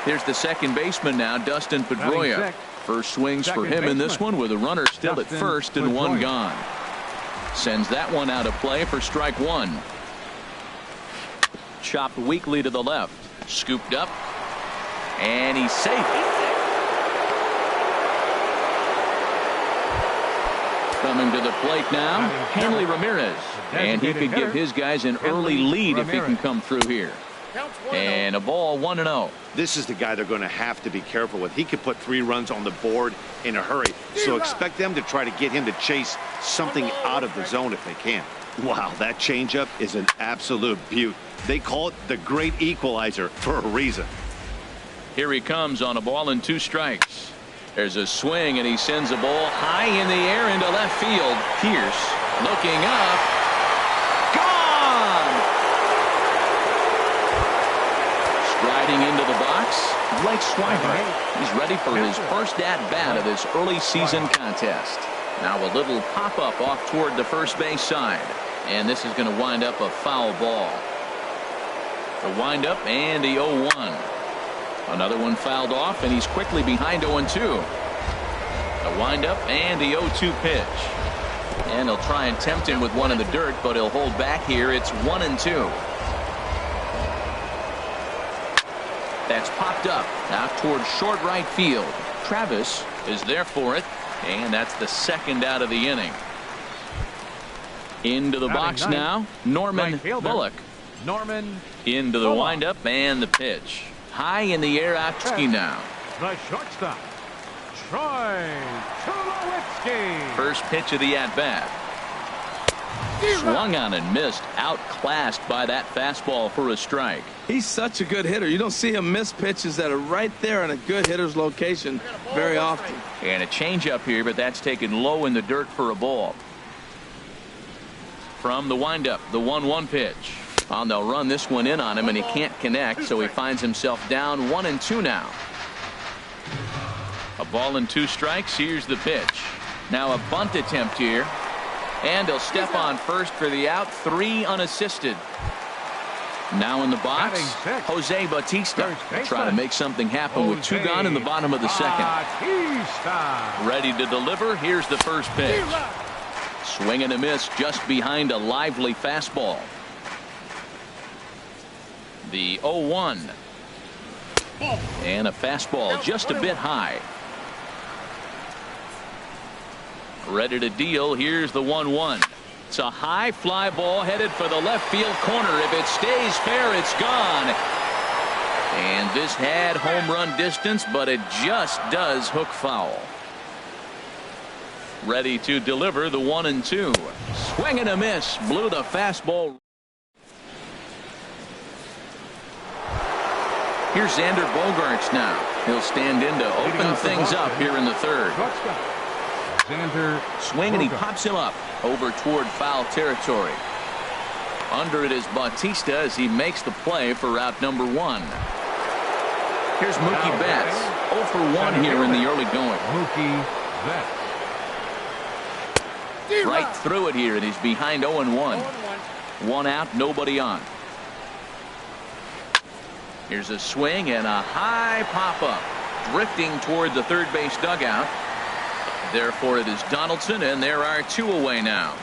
Here's the second baseman now, Dustin Pedroia. First swings for him in this one with a runner still at first and one gone. Sends that one out of play for strike one. Chopped weakly to the left. Scooped up. And he's safe. Coming to the plate now, Hanley Ramirez. And he could give his guys an early lead if he can come through here. And a ball, 1-0. This is the guy they're going to have to be careful with. He could put 3 runs on the board in a hurry. So expect them to try to get him to chase something out of the zone if they can. Wow, that changeup is an absolute beaut. They call it the great equalizer for a reason. Here he comes on a ball and 2 strikes. There's a swing and he sends a ball high in the air into left field. Pierce looking up. Gone! Striding into the box, Blake Swihart. He's ready for his first at-bat of this early season contest. Now a little pop-up off toward the first base side. And this is going to wind up a foul ball. The windup and the 0-1. Another one fouled off, and he's quickly behind 0-2. The windup and the 0-2 pitch. And he'll try and tempt him with one in the dirt, but he'll hold back here. It's 1-2. That's popped up out towards short right field. Travis is there for it, and that's the second out of the inning. Into the box now, Norman Bullock. Into the windup and the pitch. High in the air, out now. The shortstop, Troy Tulowitzki. First pitch of the at-bat. Swung on and missed. Outclassed by that fastball for a strike. He's such a good hitter. You don't see him miss pitches that are right there in a good hitter's location very often. And a changeup here, but that's taken low in the dirt for a ball. From the windup, the 1-1 pitch. Well, they'll run this one in on him, and he can't connect, so he finds himself down 1-2 now. A ball and 2 strikes. Here's the pitch. Now a bunt attempt here. And he'll step on first for the out. 3 unassisted. Now in the box, Jose Bautista. Try to make something happen with 2 gone in the bottom of the second. Ready to deliver. Here's the first pitch. Swing and a miss just behind a lively fastball. The 0-1. And a fastball just a bit high. Ready to deal. Here's the 1-1. It's a high fly ball headed for the left field corner. If it stays fair, it's gone. And this had home run distance, but it just does hook foul. Ready to deliver the 1-2. Swing and a miss. Blew the fastball. Here's Xander Bogaerts now. He'll stand in to open things up here in the third. Swing and he pops him up over toward foul territory. Under it is Bautista as he makes the play for out number 1. Here's Mookie Betts. 0 for 1 here in the early going. Mookie Betts. Right through it here, and he's behind 0-1. 1 out, nobody on. Here's a swing and a high pop-up. Drifting toward the third base dugout. Therefore, it is Donaldson, and there are 2 away now.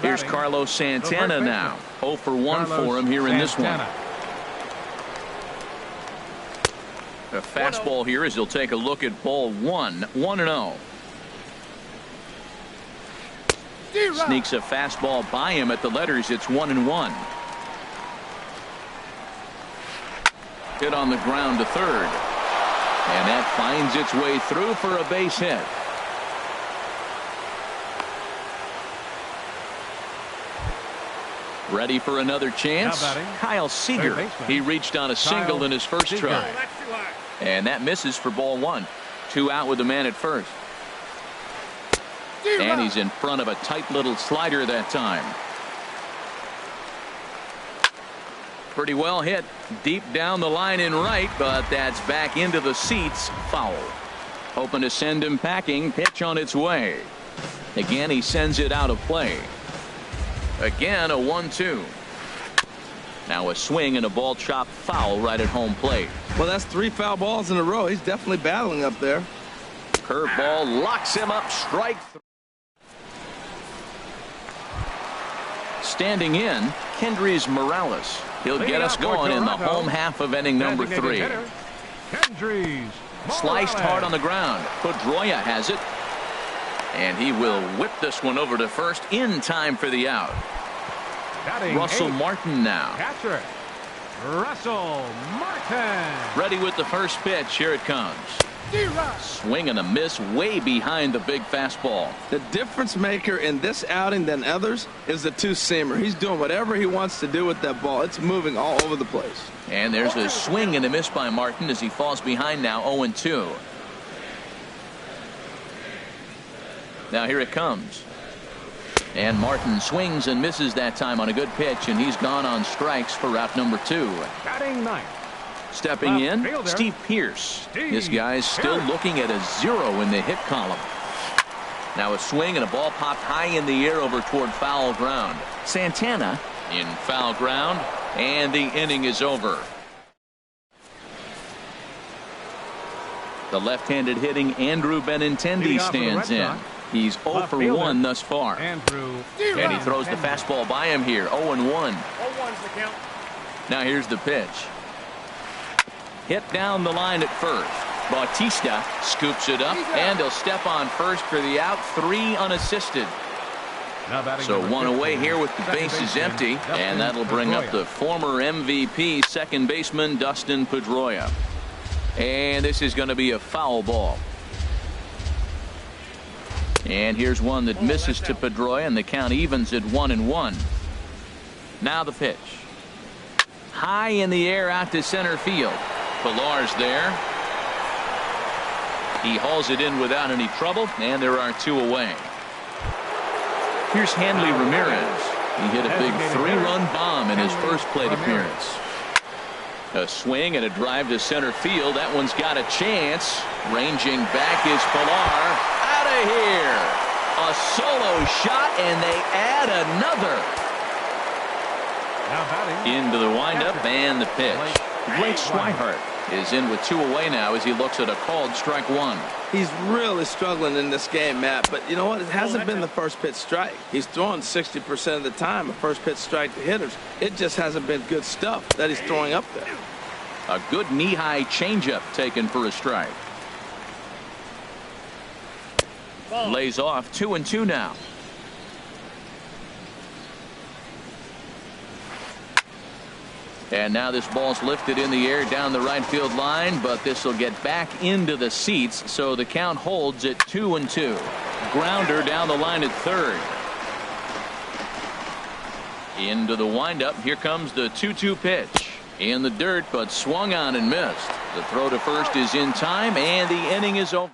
Here's Carlos Santana now. 0 for 1 for him here in this one. A fastball here as he'll take a look at ball 1. 1-0. Sneaks a fastball by him at the letters. It's 1-1. Hit on the ground to third. And that finds its way through for a base hit. Ready for another chance? Kyle Seager. He reached on a single in his first try. And that misses for ball 1. 2 out with the man at first. And he's in front of a tight little slider that time. Pretty well hit deep down the line in right, but that's back into the seats. Foul. Hoping to send him packing. Pitch on its way. Again, he sends it out of play. Again, a 1-2. Now a swing and a ball chopped foul right at home plate. Well, that's 3 foul balls in a row. He's definitely battling up there. Curveball locks him up. Strike 3. Standing in, Kendrys Morales. He'll get us going in the home half of inning number 3. Sliced hard on the ground. Pedroia has it. And he will whip this one over to first in time for the out. Russell Martin now. Catcher, Russell Martin. Ready with the first pitch. Here it comes. Swing and a miss way behind the big fastball. The difference maker in this outing than others is the two-seamer. He's doing whatever he wants to do with that ball. It's moving all over the place. And there's a swing and a miss by Martin as he falls behind now 0-2. Now here it comes. And Martin swings and misses that time on a good pitch, and he's gone on strikes for route number 2. Batting ninth. Stepping in, Steve Pearce. This guy's still looking at a 0 in the hit column. Now a swing and a ball popped high in the air over toward foul ground. Santana in foul ground, and the inning is over. The left-handed hitting Andrew Benintendi stands in. He's 0 for 1 thus far. And he throws the fastball by him here. 0-1. 0-1's the count. Now here's the pitch. Hit down the line at first. Bautista scoops it up, and he'll step on first for the out. 3 unassisted. So 1 away here with the bases empty, and that'll bring up the former MVP second baseman Dustin Pedroia. And this is going to be a foul ball. And here's one that misses to Pedroia, and the count evens at 1-1. Now the pitch. High in the air out to center field. Pilar's there. He hauls it in without any trouble, and there are 2 away. Here's Hanley Ramirez. He hit a big 3-run bomb in his first plate appearance. A swing and a drive to center field. That one's got a chance. Ranging back is Pilar. Out of here. A solo shot, and they add another. Into the windup and the pitch. Blake Swihart is in with 2 away now as he looks at a called strike 1. He's really struggling in this game, Matt, but you know what? It hasn't been the first pitch strike. He's throwing 60% of the time a first pitch strike to hitters. It just hasn't been good stuff that he's throwing up there. A good knee-high changeup taken for a strike. Lays off. 2-2 now. And now this ball's lifted in the air down the right field line, but this will get back into the seats, so the count holds at 2-2. Grounder down the line at third. Into the windup. Here comes the 2-2 pitch. In the dirt, but swung on and missed. The throw to first is in time, and the inning is over.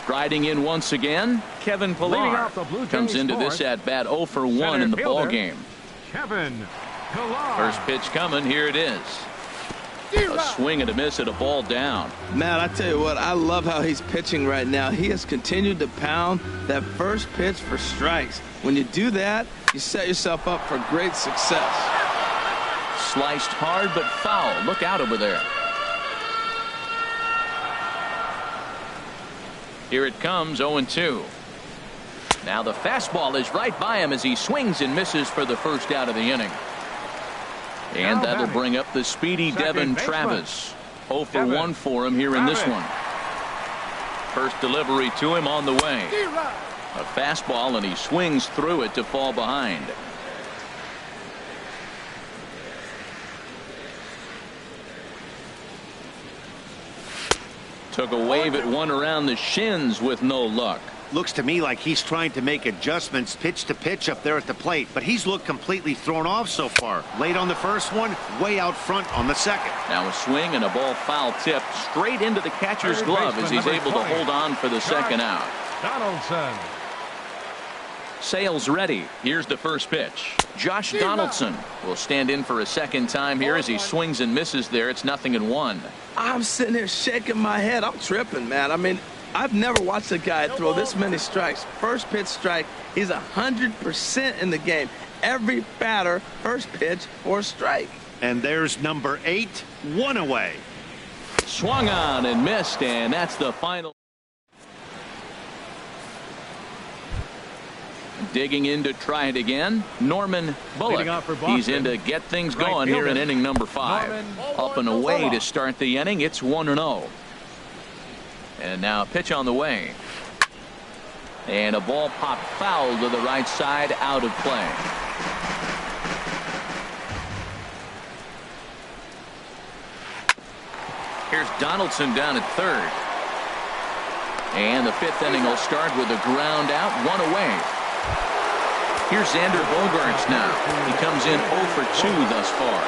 Striding in once again, Kevin Pilar comes into this at bat 0 for 1 in the ball game. Kevin Pilar. First pitch coming. Here it is. A swing and a miss at a ball down. Matt, I tell you what, I love how he's pitching right now. He has continued to pound that first pitch for strikes. When you do that, you set yourself up for great success. Sliced hard but foul. Look out over there. Here it comes, 0-2. Now the fastball is right by him as he swings and misses for the first out of the inning. And that'll bring up the speedy Devin Travis. 0 for 1 for him here in this one. First delivery to him on the way. A fastball, and he swings through it to fall behind. Took a wave at one around the shins with no luck. Looks to me like he's trying to make adjustments pitch to pitch up there at the plate, but he's looked completely thrown off so far. Late on the first one, way out front on the second. Now a swing and a ball foul tipped straight into the catcher's glove as he's able to hold on for the second out. Donaldson. Sales ready. Here's the first pitch. Josh Donaldson will stand in for a second time here as he swings and misses there. It's 0-1. I'm sitting here shaking my head. I'm tripping, man. I mean, I've never watched a guy throw this many strikes. First pitch strike, he's 100% in the game. Every batter, first pitch or strike. And there's number 8, 1 away. Swung on and missed, and that's the final. Digging in to try it again, Norman Bullock. He's in to get things going here in inning number 5. Up and away to start the inning. It's 1-0. And now a pitch on the way. And a ball popped foul to the right side, out of play. Here's Donaldson down at third. And the 5th inning will start with a ground out, 1 away. Here's Xander Bogaerts now. He comes in 0 for 2 thus far.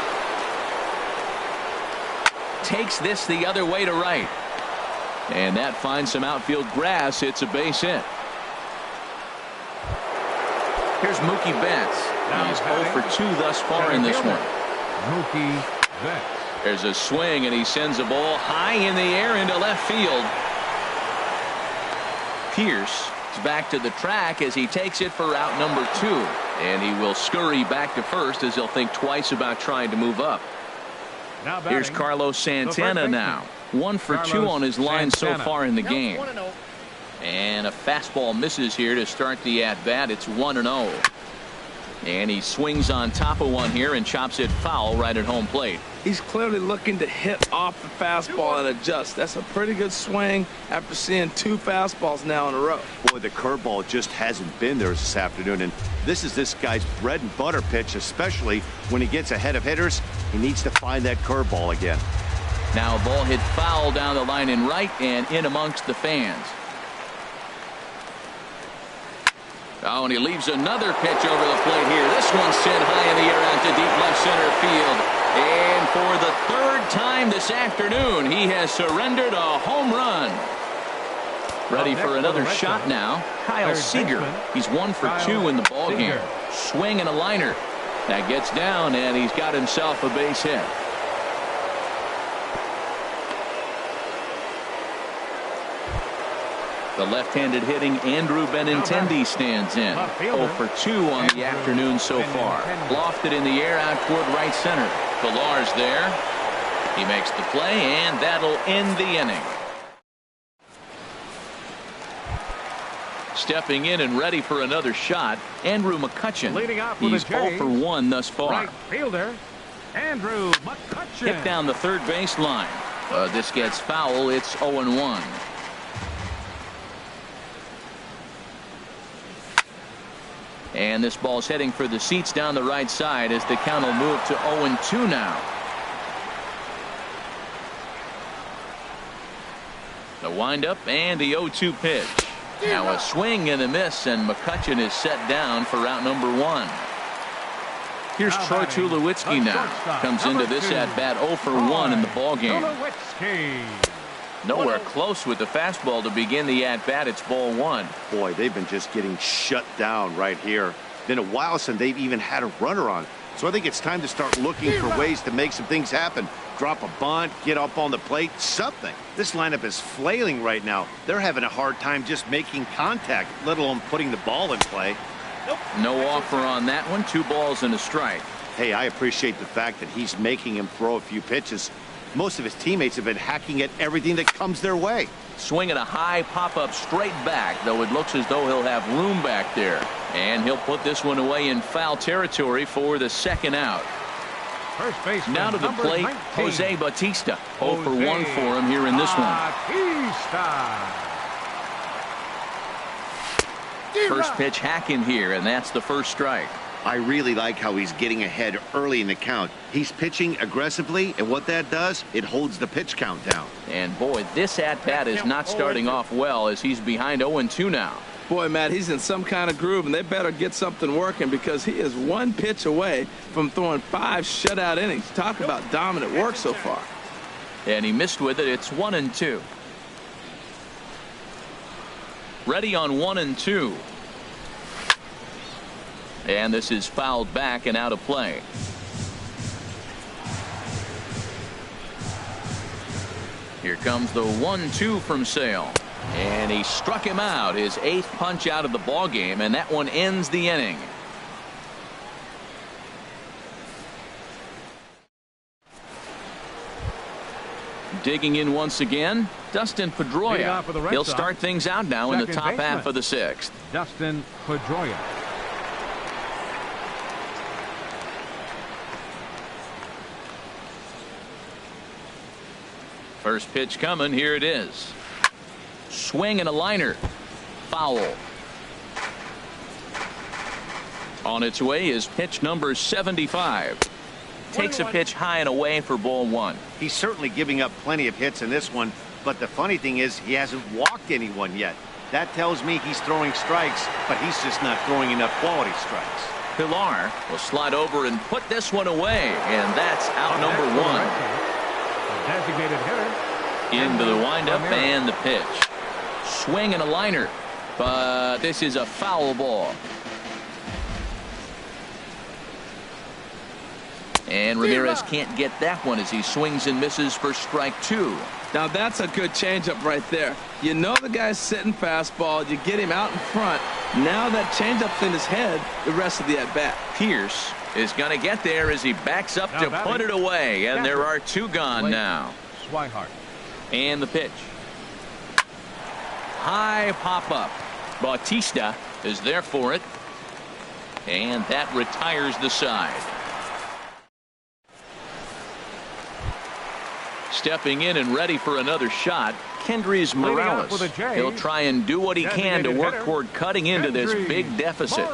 Takes this the other way to right. And that finds some outfield grass. It's a base hit. Here's Mookie Betts. He's 0 for 2 thus far in this one. Mookie Betts. There's a swing, and he sends a ball high in the air into left field. Pierce is back to the track as he takes it for out number 2. And he will scurry back to first as he'll think twice about trying to move up. Here's Carlos Santana now. 1 for 2 on his line so far in the game. And a fastball misses here to start the at-bat. It's 1-0. And he swings on top of one here and chops it foul right at home plate. He's clearly looking to hit off the fastball and adjust. That's a pretty good swing after seeing 2 fastballs now in a row. Boy, the curveball just hasn't been there this afternoon, and this is this guy's bread and butter pitch, especially when he gets ahead of hitters. He needs to find that curveball again. Now a ball hit foul down the line in right and in amongst the fans. Oh, and he leaves another pitch over the plate here. This one's sent high in the air out to deep left center field. And for the 3rd time this afternoon, he has surrendered a home run. Ready for another shot now. Kyle Seager. He's 1 for 2 in the ballgame. Swing and a liner. That gets down, and he's got himself a base hit. The left-handed hitting Andrew Benintendi stands in. 0 for 2 on the afternoon so far. Lofted in the air out toward right center. Villar's there. He makes the play, and that'll end the inning. Stepping in and ready for another shot, Andrew McCutchen. He's 0 for 1 thus far. Right fielder, Andrew McCutchen. Hit down the third base line. This gets foul. It's 0-1. And this ball's heading for the seats down the right side as the count will move to 0-2 now. The windup and the 0-2 pitch. Now a swing and a miss, and McCutchen is set down for out number 1. Here's Troy Tulowitzki now. Comes into this at-bat 0 for 1 in the ballgame. Nowhere close with the fastball to begin the at-bat. It's ball 1. Boy, they've been just getting shut down right here. Been a while since they've even had a runner on. So I think it's time to start looking for ways to make some things happen. Drop a bunt, get up on the plate, something. This lineup is flailing right now. They're having a hard time just making contact, let alone putting the ball in play. No offer on that one. 2 balls and a strike. Hey, I appreciate the fact that he's making him throw a few pitches. Most of his teammates have been hacking at everything that comes their way. Swinging a high pop-up straight back, though it looks as though he'll have room back there. And he'll put this one away in foul territory for the second out. Now to the plate, 19. Jose Bautista. 0 for 1 for him here in this one. First pitch hacking here, and that's the first strike. I really like how he's getting ahead early in the count. He's pitching aggressively, and what that does, it holds the pitch count down. And boy, this at-bat is not starting off well as he's behind 0-2 now. Boy, Matt, he's in some kind of groove, and they better get something working because he is one pitch away from throwing 5 shutout innings. Talk about dominant work so far. And he missed with it. It's 1-2. Ready on 1-2. And this is fouled back and out of play. Here comes the 1-2 from Sale. And he struck him out, his 8th punch out of the ball game, and that one ends the inning. Digging in once again, Dustin Pedroia. He'll start things out now in the top half of the 6th. Dustin Pedroia. First pitch coming. Here it is. Swing and a liner. Foul. On its way is pitch number 75. Takes a pitch high and away for ball 1. He's certainly giving up plenty of hits in this one, but the funny thing is he hasn't walked anyone yet. That tells me he's throwing strikes, but he's just not throwing enough quality strikes. Pilar will slide over and put this one away, and that's out number 1. Designated hitter. Into the windup and the pitch. Swing and a liner, but this is a foul ball. And Ramirez can't get that one as he swings and misses for strike 2. Now that's a good changeup right there. You know the guy's sitting fastball. You get him out in front. Now that changeup's in his head the rest of the at-bat. Pierce is going to get there as he backs up to put it away. And there are 2 gone now. Swihart. And the pitch. High pop-up. Bautista is there for it. And that retires the side. Stepping in and ready for another shot, Kendrys Morales. He'll try and do what he can to work toward cutting into this big deficit.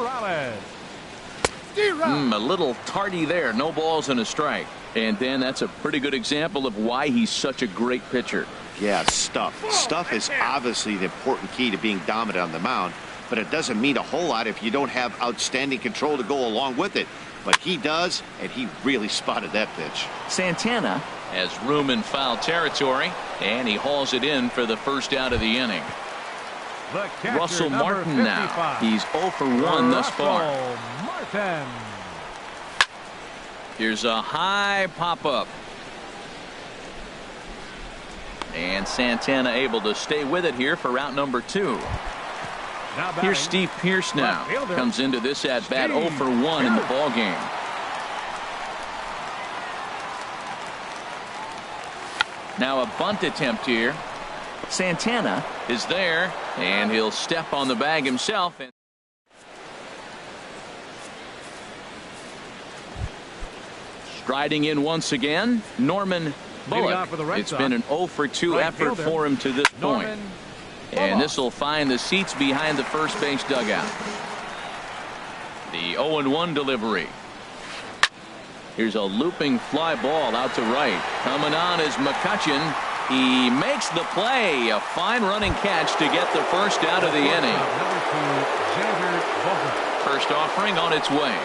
A little tardy there. No balls and a strike. And then that's a pretty good example of why he's such a great pitcher. Yeah, stuff. Stuff is obviously the important key to being dominant on the mound, but it doesn't mean a whole lot if you don't have outstanding control to go along with it. But he does, and he really spotted that pitch. Santana has room in foul territory, and he hauls it in for the first out of the inning. Russell Martin now. He's 0 for 1 thus far. Martin. Here's a high pop-up. And Santana able to stay with it here for route number 2. Here's Steve Pierce now. Comes into this at-bat 0 for 1 in the ball game. Now a bunt attempt here. Santana is there, and he'll step on the bag himself. Striding in once again, Norman Bullock. It's been an 0 for 2 effort for him to this point. And this will find the seats behind the first base dugout. The 0-1 delivery. Here's a looping fly ball out to right. Coming on is McCutchen. He makes the play. A fine running catch to get the first out of the inning. First offering on its way.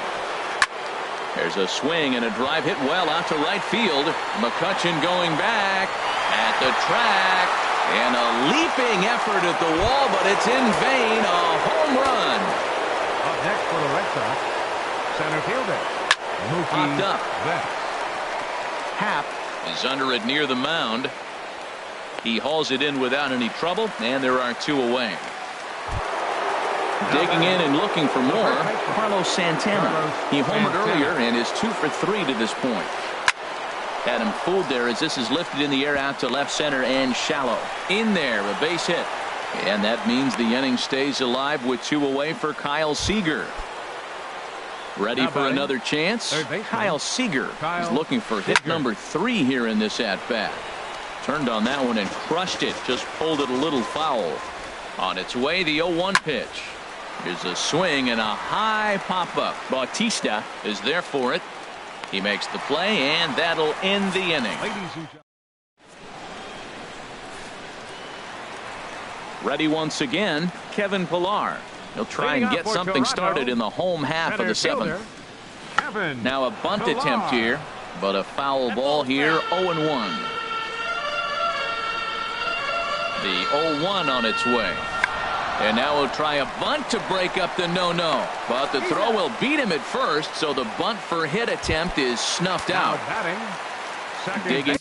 There's a swing and a drive hit well out to right field. McCutchen going back at the track. And a leaping effort at the wall, but it's in vain. A home run. Up next for the Red Sox, center fielder Popped up. Vex. Happ is under it near the mound. He hauls it in without any trouble, and there are 2 away. Digging in and looking for more, Carlos Santana. He homered earlier and is 2 for 3 to this point. Had him fooled there as this is lifted in the air out to left center and shallow. In there, a base hit. And that means the inning stays alive with 2 away for Kyle Seager. Ready for another chance? Kyle Seager is looking for hit number 3 here in this at-bat. Turned on that one and crushed it. Just pulled it a little foul. On its way, the 0-1 pitch. Here's a swing and a high pop-up. Bautista is there for it. He makes the play, and that'll end the inning. Ready once again, Kevin Pillar. He'll try and get something started in the home half of the seventh. Now a bunt attempt here, but a foul ball here, 0-1. The 0-1 on its way. And now we'll try a bunt to break up the no-no. But the throw will beat him at first, so the bunt for hit attempt is snuffed out. Digging.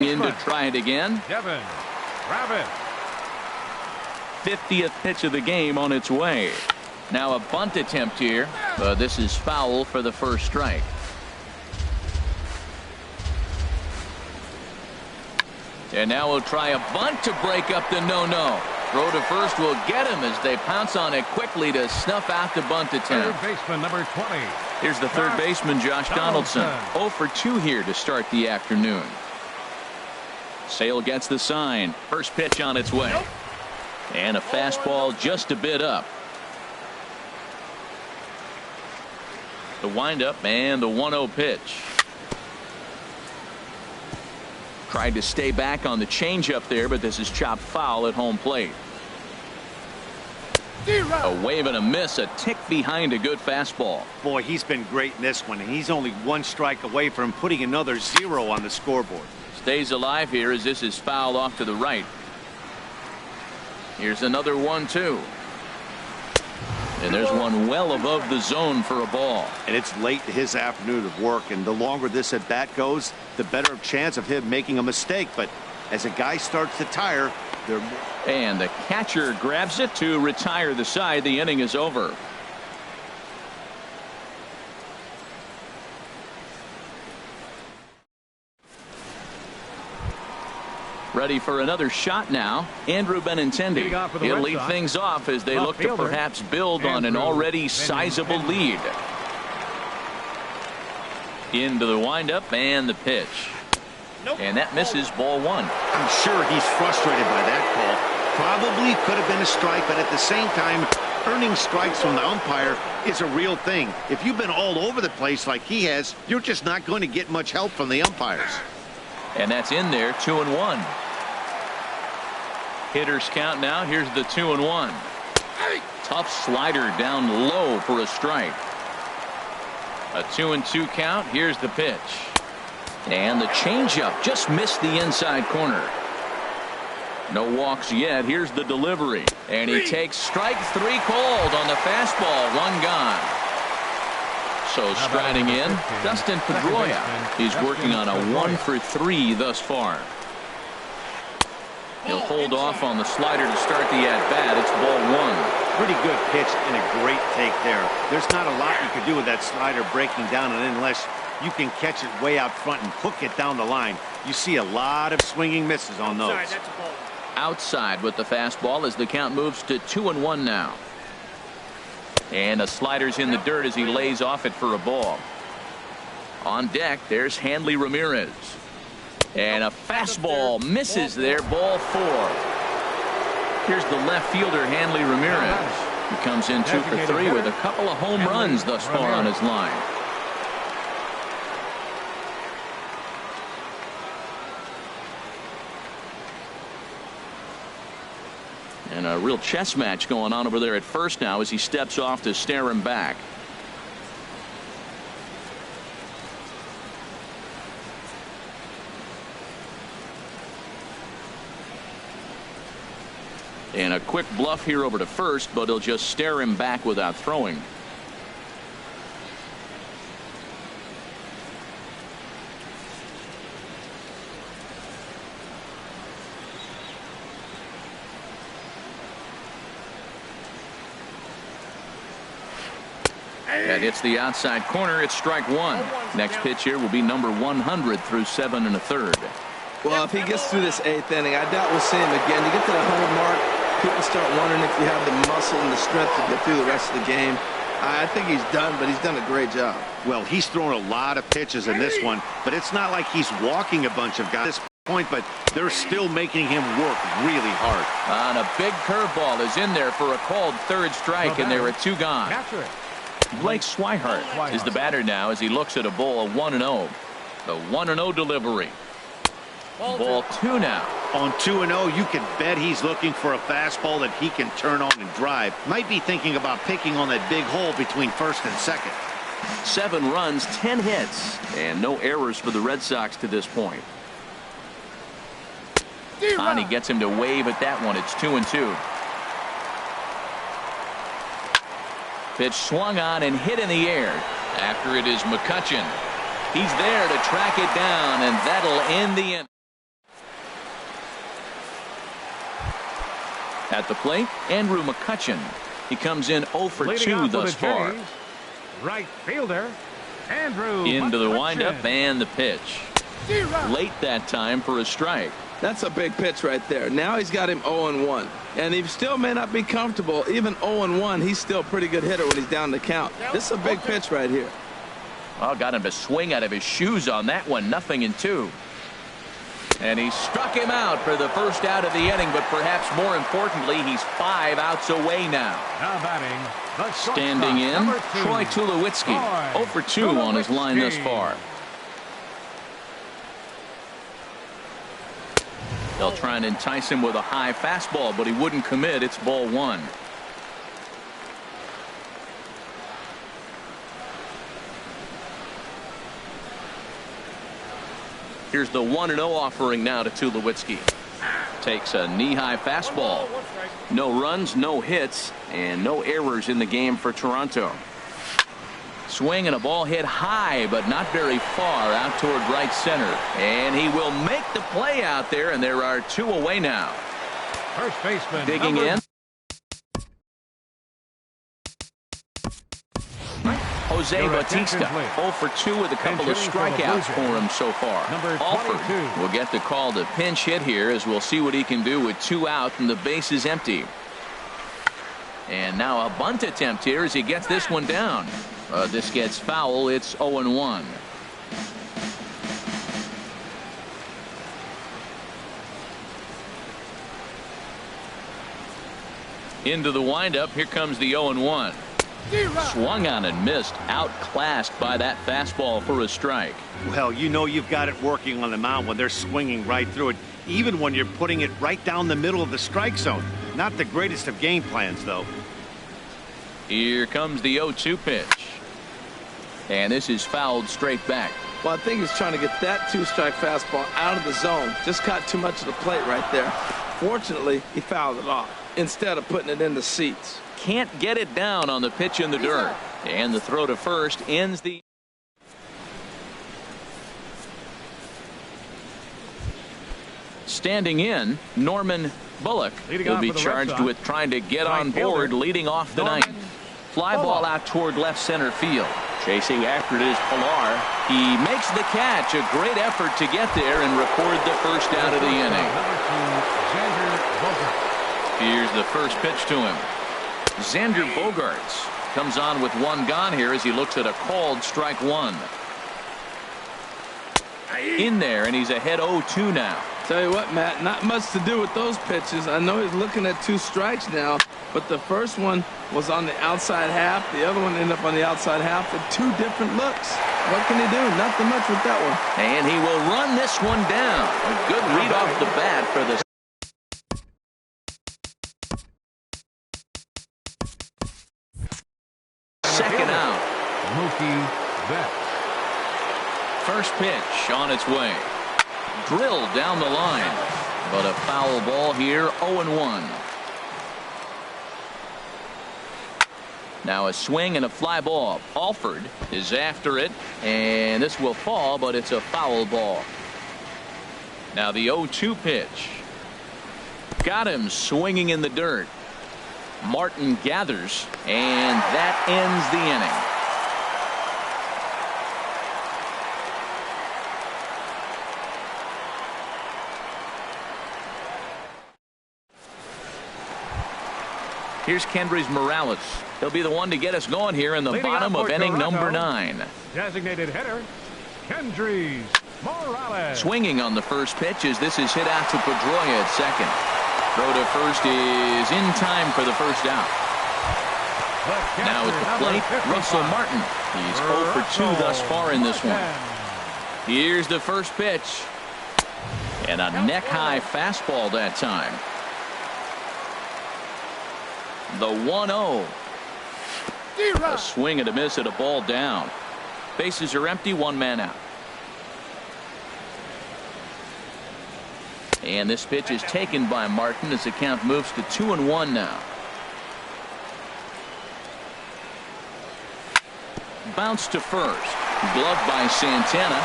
In to try it again. Devin Rabbit. 50th pitch of the game on its way. Now a bunt attempt here. This is foul for the first strike. And now we'll try a bunt to break up the no-no. Throw to first will get him as they pounce on it quickly to snuff out the bunt attempt. Third baseman number 20. Here's the third baseman, Josh Donaldson. 0 for 2 here to start the afternoon. Sale gets the sign. First pitch on its way. And a fastball just a bit up. The windup and the 1-0 pitch. Tried to stay back on the changeup there, but this is chopped foul at home plate. A wave and a miss, a tick behind a good fastball. Boy, he's been great in this one, and he's only 1 strike away from putting another 0 on the scoreboard. Stays alive here as this is fouled off to the right. Here's another 1-2. And there's one well above the zone for a ball. And it's late in his afternoon of work, and the longer this at bat goes, the better chance of him making a mistake. But as a guy starts to tire, they're... And the catcher grabs it to retire the side. The inning is over. Ready for another shot now. Andrew Benintendi. He'll lead things off as they look to perhaps build on an already sizable lead. Into the windup and the pitch. And that misses ball 1. I'm sure he's frustrated by that call. Probably could have been a strike, but at the same time, earning strikes from the umpire is a real thing. If you've been all over the place like he has, you're just not going to get much help from the umpires. And that's in there, 2-1. Hitters count now. Here's the 2-1. Tough slider down low for a strike. A 2-2 count. Here's the pitch. And the changeup just missed the inside corner. No walks yet. Here's the delivery. And he takes strike 3 called on the fastball. 1 gone. So striding in, Dustin Pedroia. He's working on a 1 for 3 thus far. He'll hold off on the slider to start the at-bat. It's ball 1. Pretty good pitch and a great take there. There's not a lot you can do with that slider breaking down, and unless you can catch it way out front and hook it down the line, you see a lot of swinging misses on those. Outside with the fastball as the count moves to 2-1 now. And the slider's in the dirt as he lays off it for a ball. On deck, there's Hanley Ramirez. And a fastball misses there, ball 4. Here's the left fielder, Hanley Ramirez. He comes in 2 for 3 with a couple of home runs thus far on his line. And a real chess match going on over there at first now as he steps off to stare him back. And a quick bluff here over to first, but he'll just stare him back without throwing. That hits the outside corner. It's strike one. Next pitch here will be number 100 through 7 1/3. Well, if he gets through this 8th inning, I doubt we'll see him again. You get to the 100 mark, people start wondering if you have the muscle and the strength to get through the rest of the game. I think he's done, but he's done a great job. Well, he's thrown a lot of pitches in this one, but it's not like he's walking a bunch of guys at this point, but they're still making him work really hard. On a big curveball is in there for a called third strike, and there are 2 gone. Blake Swihart is the batter now as he looks at a ball of 1-0. The 1-0 delivery. Ball 2 now. On 2-0, you can bet he's looking for a fastball that he can turn on and drive. Might be thinking about picking on that big hole between first and second. 7 runs, 10 hits, and no errors for the Red Sox to this point. He gets him to wave at that one. It's 2-2. Pitch swung on and hit in the air. After it is McCutchen. He's there to track it down, and that'll end the inning. At the plate, Andrew McCutchen. He comes in 0 for 2 thus far. Right fielder, Andrew Into the McCutchen. windup and the pitch. Late that time for a strike. That's a big pitch right there. Now he's got him 0-1. And he still may not be comfortable. Even 0-1, he's still a pretty good hitter when he's down the count. This is a big pitch right here. Well, got him to swing out of his shoes on that one. 0-2. And he struck him out for the first out of the inning, but perhaps more importantly, he's 5 outs away now. Now batting, the Standing in, Troy Tulowitzki. 0 for 2 on his line thus far. They'll try and entice him with a high fastball, but he wouldn't commit. It's ball 1. Here's the 1-0 offering now to Tulowitzki. Takes a knee-high fastball. No runs, no hits, and no errors in the game for Toronto. Swing and a ball hit high, but not very far out toward right center. And he will make the play out there, and there are 2 away now. First baseman Digging in. Jose Bautista, 0 for 2 with a couple of strikeouts for him so far. Alford will get the call to pinch hit here, as we'll see what he can do with 2 out and the base is empty. And now a bunt attempt here as he gets this one down. This gets foul. It's 0-1. Into the windup. Here comes the 0-1. Swung on and missed. Outclassed by that fastball for a strike. Well, you know you've got it working on the mound when they're swinging right through it, even when you're putting it right down the middle of the strike zone. Not the greatest of game plans, though. Here comes the 0-2 pitch. And this is fouled straight back. Well, I think he's trying to get that 2-strike fastball out of the zone. Just caught too much of the plate right there. Fortunately, he fouled it off instead of putting it in the seats. Can't get it down on the pitch in the dirt. And the throw to first ends the... Standing in, Norman Bullock will be charged with trying to get on board leading off the ninth. Fly ball out toward left center field. Chasing after it is Pilar. He makes the catch. A great effort to get there and record the first out of the inning. Here's the first pitch to him. Xander Bogaerts comes on with 1 gone here as he looks at a called strike 1. In there, and he's ahead 0-2 now. Tell you what, Matt, not much to do with those pitches. I know he's looking at 2 strikes now, but the first one was on the outside half. The other one ended up on the outside half with 2 different looks. What can he do? Nothing much with that one. And he will run this one down. A good read off the bat for the... Mookie Betts. First pitch on its way. Drilled down the line. But a foul ball here, 0-1. Now a swing and a fly ball. Alford is after it, and this will fall, but it's a foul ball. Now the 0-2 pitch. Got him swinging in the dirt. Martin gathers, and that ends the inning. Here's Kendrys Morales. He'll be the one to get us going here in the bottom of inning number 9. Designated hitter, Kendrys Morales. Swinging on the first pitch as this is hit out to Pedroia at second. Throw to first is in time for the first out. Now at the plate, Russell Martin. He's 0 for 2 thus far in this one. Here's the first pitch. And a neck-high fastball that time. The 1-0. A swing and a miss at a ball down. Bases are empty, 1 man out. And this pitch is taken by Martin as the count moves to 2-1 now. Bounce to first. Gloved by Santana.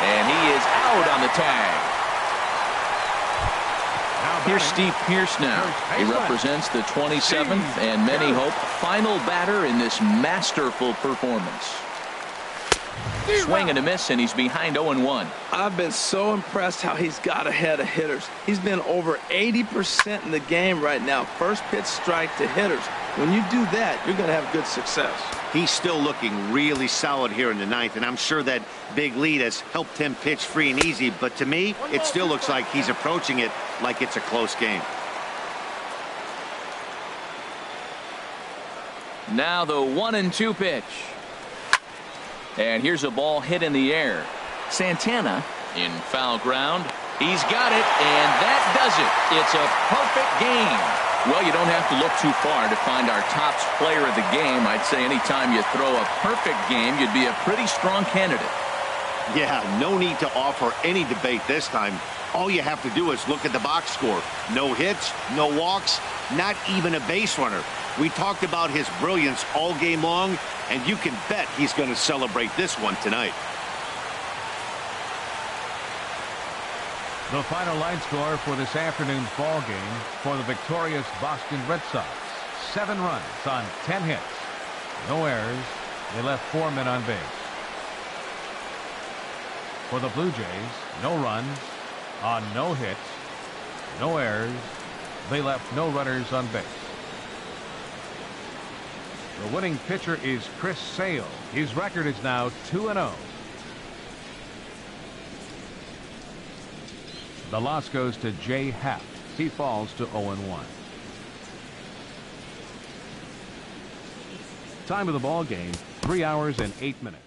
And he is out on the tag. Here's Steve Pearce now. He represents the 27th and many hope final batter in this masterful performance. Swing and a miss, and he's behind 0-1. I've been so impressed how he's got ahead of hitters. He's been over 80% in the game right now. First pitch strike to hitters. When you do that, you're going to have good success. He's still looking really solid here in the 9th, and I'm sure that big lead has helped him pitch free and easy, but to me, it still looks like he's approaching it like it's a close game. Now the 1-2 pitch. And here's a ball hit in the air. Santana in foul ground. He's got it, and that does it. It's a perfect game. Well, you don't have to look too far to find our top player of the game. I'd say anytime you throw a perfect game, you'd be a pretty strong candidate. Yeah, no need to offer any debate this time. All you have to do is look at the box score. No hits, no walks, not even a base runner. We talked about his brilliance all game long, and you can bet he's going to celebrate this one tonight. The final line score for this afternoon's ball game for the victorious Boston Red Sox. 7 runs on 10 hits. No errors. They left 4 men on base. For the Blue Jays, no runs on no hits, no errors. They left no runners on base. The winning pitcher is Chris Sale. His record is now 2-0. The loss goes to Jay Happ. He falls to 0-1. Time of the ball game, 3 hours and 8 minutes.